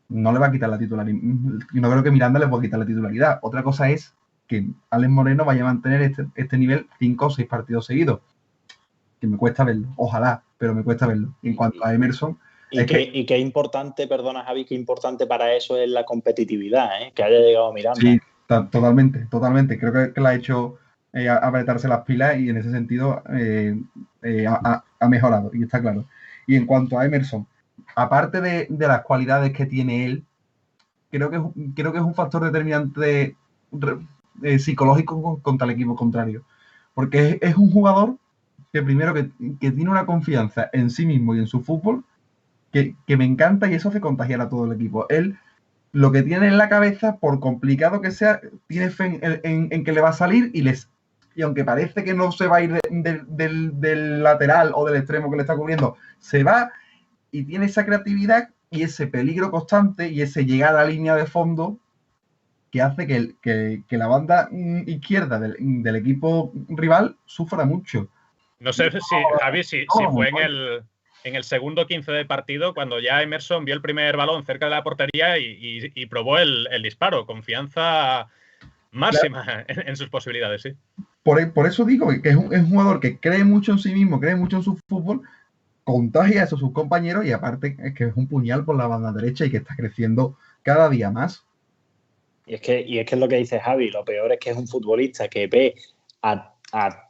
no le va a quitar la titularidad. No creo que Miranda le pueda quitar la titularidad. Otra cosa es que Alex Moreno vaya a mantener este nivel 5 o 6 partidos seguidos. Que me cuesta verlo. Ojalá, pero me cuesta verlo. En cuanto a Emerson... Y qué importante, perdona Javi, qué importante para eso es la competitividad, que haya llegado Miranda. Sí, totalmente. Creo que la ha hecho apretarse las pilas y en ese sentido ha mejorado, y está claro. Y en cuanto a Emerson, aparte de las cualidades que tiene él, creo que es un factor determinante psicológico contra el equipo contrario. Porque es un jugador que primero que tiene una confianza en sí mismo y en su fútbol que me encanta, y eso hace contagiar a todo el equipo. Él lo que tiene en la cabeza, por complicado que sea, tiene fe en que le va a salir, y aunque parece que no se va a ir del lateral o del extremo que le está cubriendo, se va y tiene esa creatividad y ese peligro constante y ese llegar a la línea de fondo que hace que la banda izquierda del equipo rival sufra mucho. No sé si, Javi, si fue en el segundo 15 del partido cuando ya Emerson vio el primer balón cerca de la portería y probó el disparo. Confianza máxima, claro, en sus posibilidades, sí. Por eso digo que es un jugador que cree mucho en sí mismo, cree mucho en su fútbol, contagia eso a sus compañeros y aparte es que es un puñal por la banda derecha y que está creciendo cada día más. Y es que es lo que dice Javi, lo peor es que es un futbolista que ve a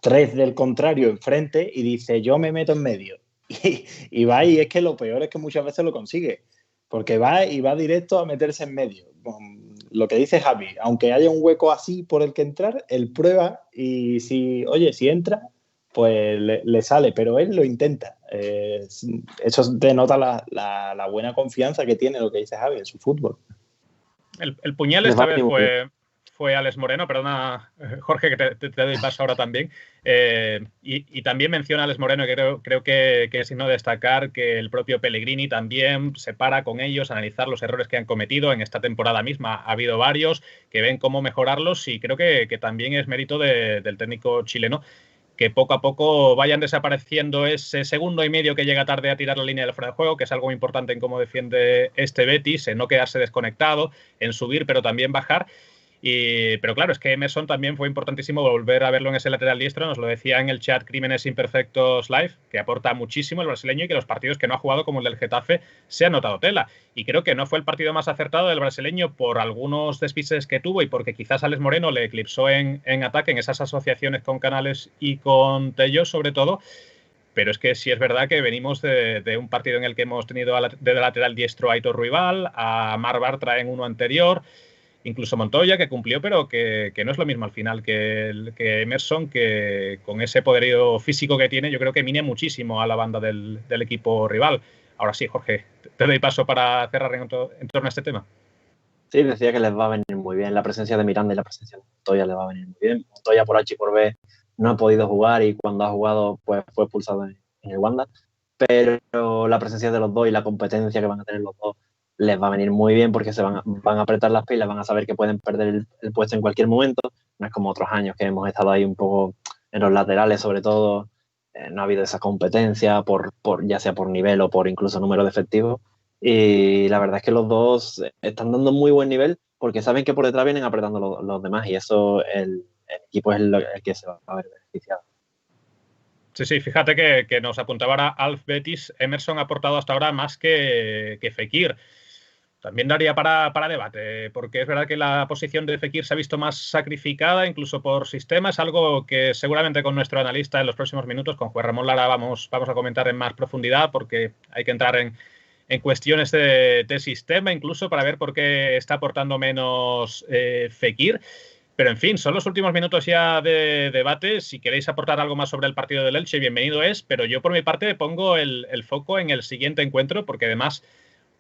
3 del contrario enfrente y dice, yo me meto en medio. Y va, y es que lo peor es que muchas veces lo consigue, porque va directo a meterse en medio. Lo que dice Javi, aunque haya un hueco así por el que entrar, él prueba y si entra, pues le sale, pero él lo intenta. Eso denota la buena confianza que tiene, lo que dice Javi, en su fútbol. El puñal esta vez fue Alex Moreno, perdona, Jorge, que te doy paso ahora también. Y también menciona a Alex Moreno, que creo que es digno de destacar que el propio Pellegrini también se para con ellos, analizar los errores que han cometido en esta temporada misma. Ha habido varios que ven cómo mejorarlos y creo que también es mérito del técnico chileno que poco a poco vayan desapareciendo ese segundo y medio que llega tarde a tirar la línea del fuera de juego, que es algo muy importante en cómo defiende este Betis, en no quedarse desconectado, en subir pero también bajar. Pero claro, es que Emerson también fue importantísimo volver a verlo en ese lateral diestro. Nos lo decía en el chat Crímenes Imperfectos Live, que aporta muchísimo el brasileño y que los partidos que no ha jugado, como el del Getafe, se ha notado tela. Y creo que no fue el partido más acertado del brasileño por algunos despistes que tuvo y porque quizás Alex Moreno le eclipsó en ataque, en esas asociaciones con Canales y con Tello, sobre todo. Pero es que sí es verdad que venimos de un partido en el que hemos tenido de lateral diestro a Aitor Ruibal, a Mar Bartra en uno anterior, incluso Montoya, que cumplió, pero que no es lo mismo al final que Emerson, que con ese poderío físico que tiene, yo creo que mine muchísimo a la banda del equipo rival. Ahora sí, Jorge, te doy paso para cerrar en torno a este tema. Sí, decía que les va a venir muy bien la presencia de Miranda y la presencia de Montoya les va a venir muy bien. Montoya por H y por B no ha podido jugar y cuando ha jugado pues fue expulsado en el Wanda, pero la presencia de los dos y la competencia que van a tener los dos les va a venir muy bien porque se van a apretar las pilas, van a saber que pueden perder el puesto en cualquier momento. No es como otros años que hemos estado ahí un poco en los laterales, sobre todo, no ha habido esa competencia, ya sea por nivel o por incluso número de efectivos. Y la verdad es que los dos están dando muy buen nivel porque saben que por detrás vienen apretando los demás y eso el equipo es el que se va a ver beneficiado. Sí, fíjate que nos apuntaba ahora Alf Betis. Emerson ha aportado hasta ahora más que Fekir. También daría para debate, porque es verdad que la posición de Fekir se ha visto más sacrificada, incluso por sistema. Es algo que seguramente con nuestro analista en los próximos minutos, con Juan Ramón Lara, vamos a comentar en más profundidad, porque hay que entrar en cuestiones de sistema, incluso para ver por qué está aportando menos Fekir. Pero, en fin, son los últimos minutos ya de debate. Si queréis aportar algo más sobre el partido del Elche, bienvenido es. Pero yo, por mi parte, pongo el foco en el siguiente encuentro, porque además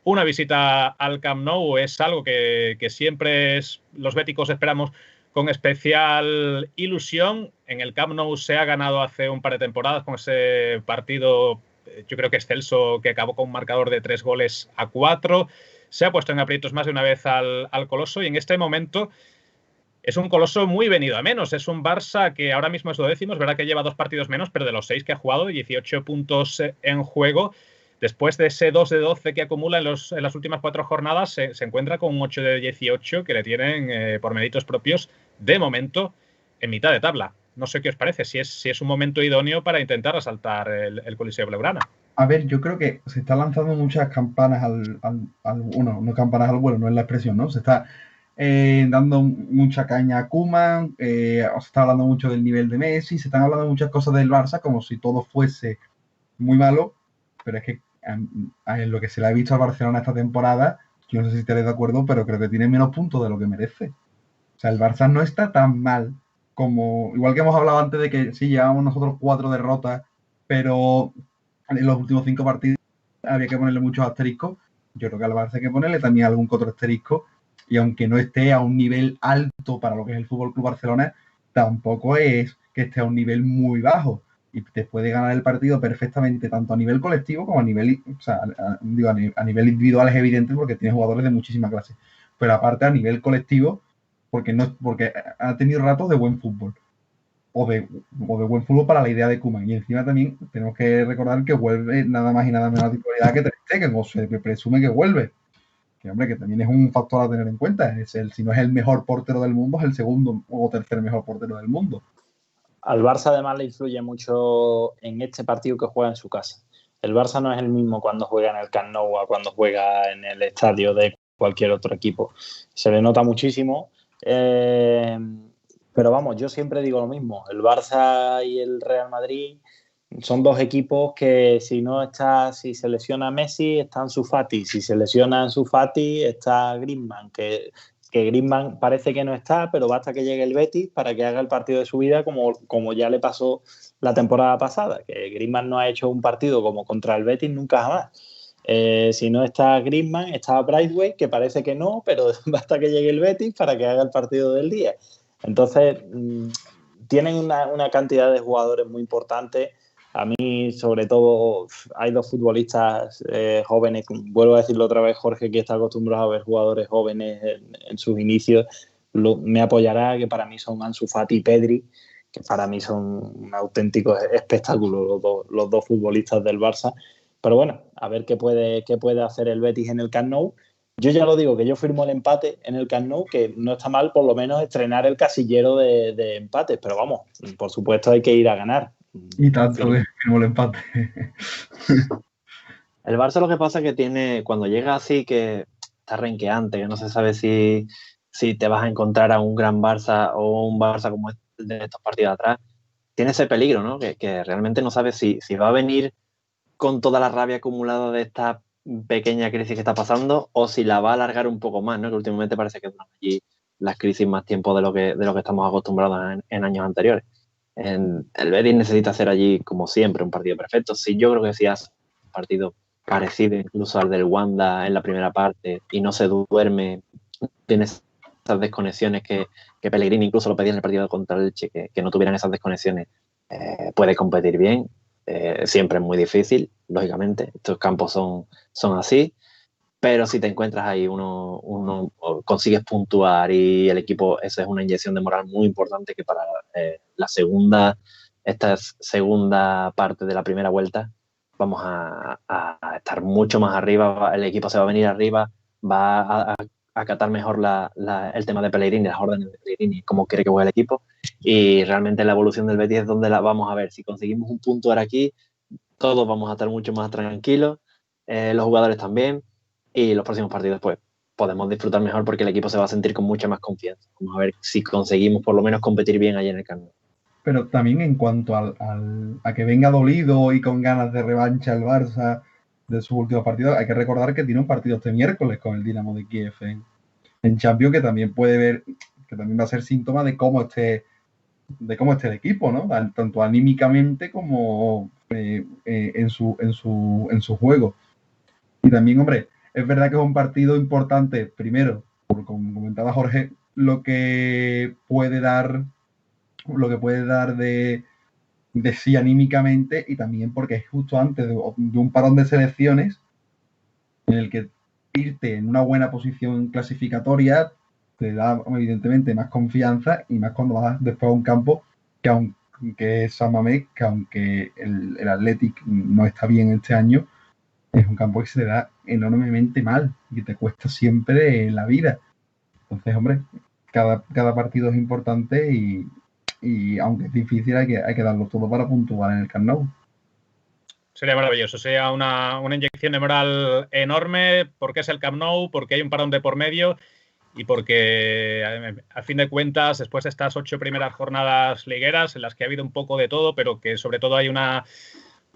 una visita al Camp Nou es algo que siempre los béticos esperamos con especial ilusión. En el Camp Nou se ha ganado hace un par de temporadas con ese partido, yo creo que excelso, que acabó con un marcador de 3-4. Se ha puesto en aprietos más de una vez al Coloso y en este momento es un Coloso muy venido a menos. Es un Barça que ahora mismo es 12º, es verdad que lleva 2 partidos menos, pero de los 6 que ha jugado, 18 puntos en juego. Después de ese 2 de 12 que acumula en las últimas 4 jornadas, se encuentra con un 8 de 18 que le tienen por méritos propios, de momento, en mitad de tabla. No sé qué os parece, si es un momento idóneo para intentar asaltar el Coliseo Blaugrana. A ver, yo creo que se está lanzando muchas campanas no campanas al vuelo, no es la expresión, ¿no? Se está dando mucha caña a Koeman, se está hablando mucho del nivel de Messi, se están hablando muchas cosas del Barça como si todo fuese muy malo, pero es que en lo que se le ha visto al Barcelona esta temporada, yo no sé si estaréis de acuerdo, pero creo que tiene menos puntos de lo que merece. O sea, el Barça no está tan mal como, igual que hemos hablado antes de que sí, llevamos nosotros 4 derrotas, pero en los últimos 5 partidos había que ponerle muchos asteriscos. Yo creo que al Barça hay que ponerle también algún otro asterisco, y aunque no esté a un nivel alto para lo que es el Fútbol Club Barcelona, tampoco es que esté a un nivel muy bajo. y te puede ganar el partido perfectamente, tanto a nivel colectivo como a nivel, o sea, a nivel individual es evidente porque tiene jugadores de muchísima clase, pero aparte a nivel colectivo, porque ha tenido ratos de buen fútbol. O de buen fútbol para la idea de Koeman. Y encima también tenemos que recordar que vuelve nada más y nada menos a titularidad que Ter Stegen, o se presume que vuelve. Que, hombre, que también es un factor a tener en cuenta. Si no es el mejor portero del mundo, es el segundo o tercer mejor portero del mundo. Al Barça además le influye mucho en este partido que juega en su casa. El Barça no es el mismo cuando juega en el Camp Nou a cuando juega en el estadio de cualquier otro equipo. Se le nota muchísimo. Pero vamos, yo siempre digo lo mismo. El Barça y el Real Madrid son dos equipos que si se lesiona Messi, está Ansu Fati. Si se lesiona Ansu Fati, está Griezmann, que Griezmann parece que no está, pero basta que llegue el Betis para que haga el partido de su vida como ya le pasó la temporada pasada, que Griezmann no ha hecho un partido como contra el Betis nunca jamás. Si no está Griezmann, está Braithwaite, que parece que no, pero basta que llegue el Betis para que haga el partido del día. Entonces, tienen una cantidad de jugadores muy importantes. A mí, sobre todo, hay dos futbolistas jóvenes, vuelvo a decirlo otra vez, Jorge, que está acostumbrado a ver jugadores jóvenes en sus inicios, me apoyará, que para mí son Ansu Fati y Pedri, que para mí son un auténtico espectáculo los dos futbolistas del Barça. Pero bueno, a ver qué puede hacer el Betis en el Camp Nou. Yo ya lo digo, que yo firmo el empate en el Camp Nou, que no está mal por lo menos estrenar el casillero de empates, pero vamos, por supuesto hay que ir a ganar. Y tanto que firmo el empate. El Barça lo que pasa es que tiene, cuando llega así, que está renqueante, que no se sabe si te vas a encontrar a un gran Barça o un Barça como el de estos partidos atrás, tiene ese peligro, ¿no? Que realmente no sabes si va a venir con toda la rabia acumulada de esta pequeña crisis que está pasando o si la va a alargar un poco más, ¿no? Que últimamente parece que duran allí las crisis más tiempo de lo que estamos acostumbrados en años anteriores. El Betis necesita hacer allí, como siempre, un partido perfecto. Sí, yo creo que si hace un partido parecido incluso al del Wanda en la primera parte y no se duerme, tiene esas desconexiones que Pellegrini incluso lo pedía en el partido contra el Elche, que no tuvieran esas desconexiones, puede competir bien. Siempre es muy difícil, lógicamente. Estos campos son así. Pero si te encuentras ahí, uno consigues puntuar y el equipo, eso es una inyección de moral muy importante que para esta segunda parte de la primera vuelta vamos a estar mucho más arriba, el equipo se va a venir arriba, va a acatar mejor el tema de Pellegrini, las órdenes de Pellegrini, cómo quiere que juegue el equipo, y realmente la evolución del Betis es donde la vamos a ver. Si conseguimos un puntuar aquí, todos vamos a estar mucho más tranquilos, los jugadores también, y los próximos partidos pues podemos disfrutar mejor porque el equipo se va a sentir con mucha más confianza. Vamos a ver si conseguimos por lo menos competir bien allí en el Camp Nou. Pero también en cuanto a que venga dolido y con ganas de revancha el Barça de sus últimos partidos, hay que recordar que tiene un partido este miércoles con el Dinamo de Kiev en Champions, que también que también va a ser síntoma de cómo esté el equipo, ¿no? Tanto anímicamente como en su juego. Y también, hombre, es verdad que es un partido importante, primero, como comentaba Jorge, lo que puede dar de sí anímicamente, y también porque es justo antes de un parón de selecciones en el que irte en una buena posición clasificatoria te da evidentemente más confianza, y más cuando vas después a un campo que es San Mamés, que aunque el Athletic no está bien este año, es un campo que se le da enormemente mal y que te cuesta siempre la vida. Entonces, hombre, cada partido es importante y aunque es difícil, hay que darlo todo para puntuar en el Camp Nou. Sería maravilloso, sería una inyección de moral enorme, porque es el Camp Nou, porque hay un parón de por medio y porque, a fin de cuentas, después de estas 8 primeras jornadas ligueras en las que ha habido un poco de todo, pero que sobre todo hay una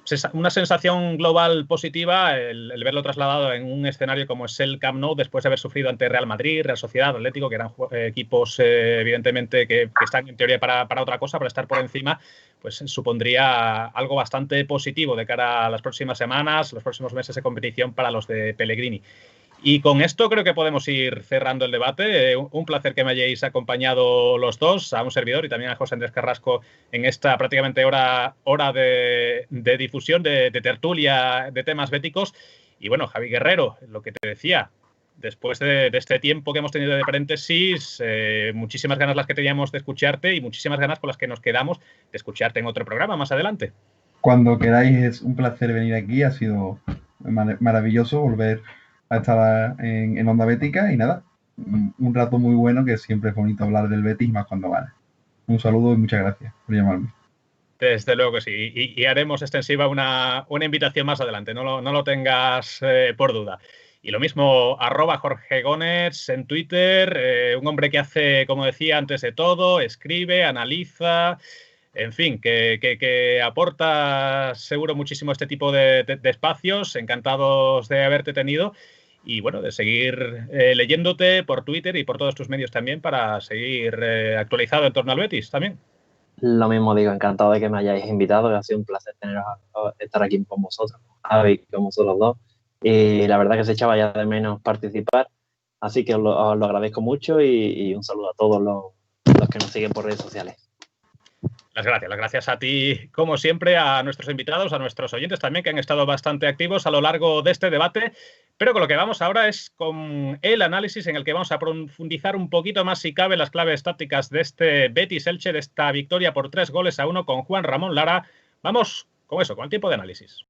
sensación global positiva, el verlo trasladado en un escenario como es el Camp Nou, después de haber sufrido ante Real Madrid, Real Sociedad, Atlético, que eran equipos evidentemente que están en teoría para otra cosa, para estar por encima, pues supondría algo bastante positivo de cara a las próximas semanas, los próximos meses de competición para los de Pellegrini. Y con esto creo que podemos ir cerrando el debate. Un placer que me hayáis acompañado los dos, a un servidor y también a José Andrés Carrasco en esta prácticamente hora de difusión, de tertulia de temas béticos. Y bueno, Javi Guerrero, lo que te decía, después de este tiempo que hemos tenido de paréntesis, muchísimas ganas las que teníamos de escucharte y muchísimas ganas con las que nos quedamos de escucharte en otro programa más adelante. Cuando queráis, es un placer venir aquí. Ha sido maravilloso volver a estar en Onda Bética y nada, un rato muy bueno, que siempre es bonito hablar del Betis, más cuando gana. Un saludo y muchas gracias por llamarme. Desde luego que sí, y haremos extensiva una invitación más adelante, no lo tengas por duda. Y lo mismo, @Jorge Gómez en Twitter, un hombre que hace, como decía, antes de todo, escribe, analiza, en fin, que aporta seguro muchísimo este tipo de espacios. Encantados de haberte tenido y bueno, de seguir leyéndote por Twitter y por todos tus medios también para seguir actualizado en torno al Betis también. Lo mismo digo, encantado de que me hayáis invitado, ha sido un placer estar aquí con vosotros, Javi, con vosotros dos. Y la verdad que se echaba ya de menos participar, así que os lo agradezco mucho y un saludo a todos los que nos siguen por redes sociales. Las gracias a ti, como siempre, a nuestros invitados, a nuestros oyentes también, que han estado bastante activos a lo largo de este debate. Pero con lo que vamos ahora es con el análisis en el que vamos a profundizar un poquito más, si cabe, las claves tácticas de este Betis-Elche, de esta victoria por 3-1 con Juan Ramón Lara. Vamos con eso, con el tiempo de análisis.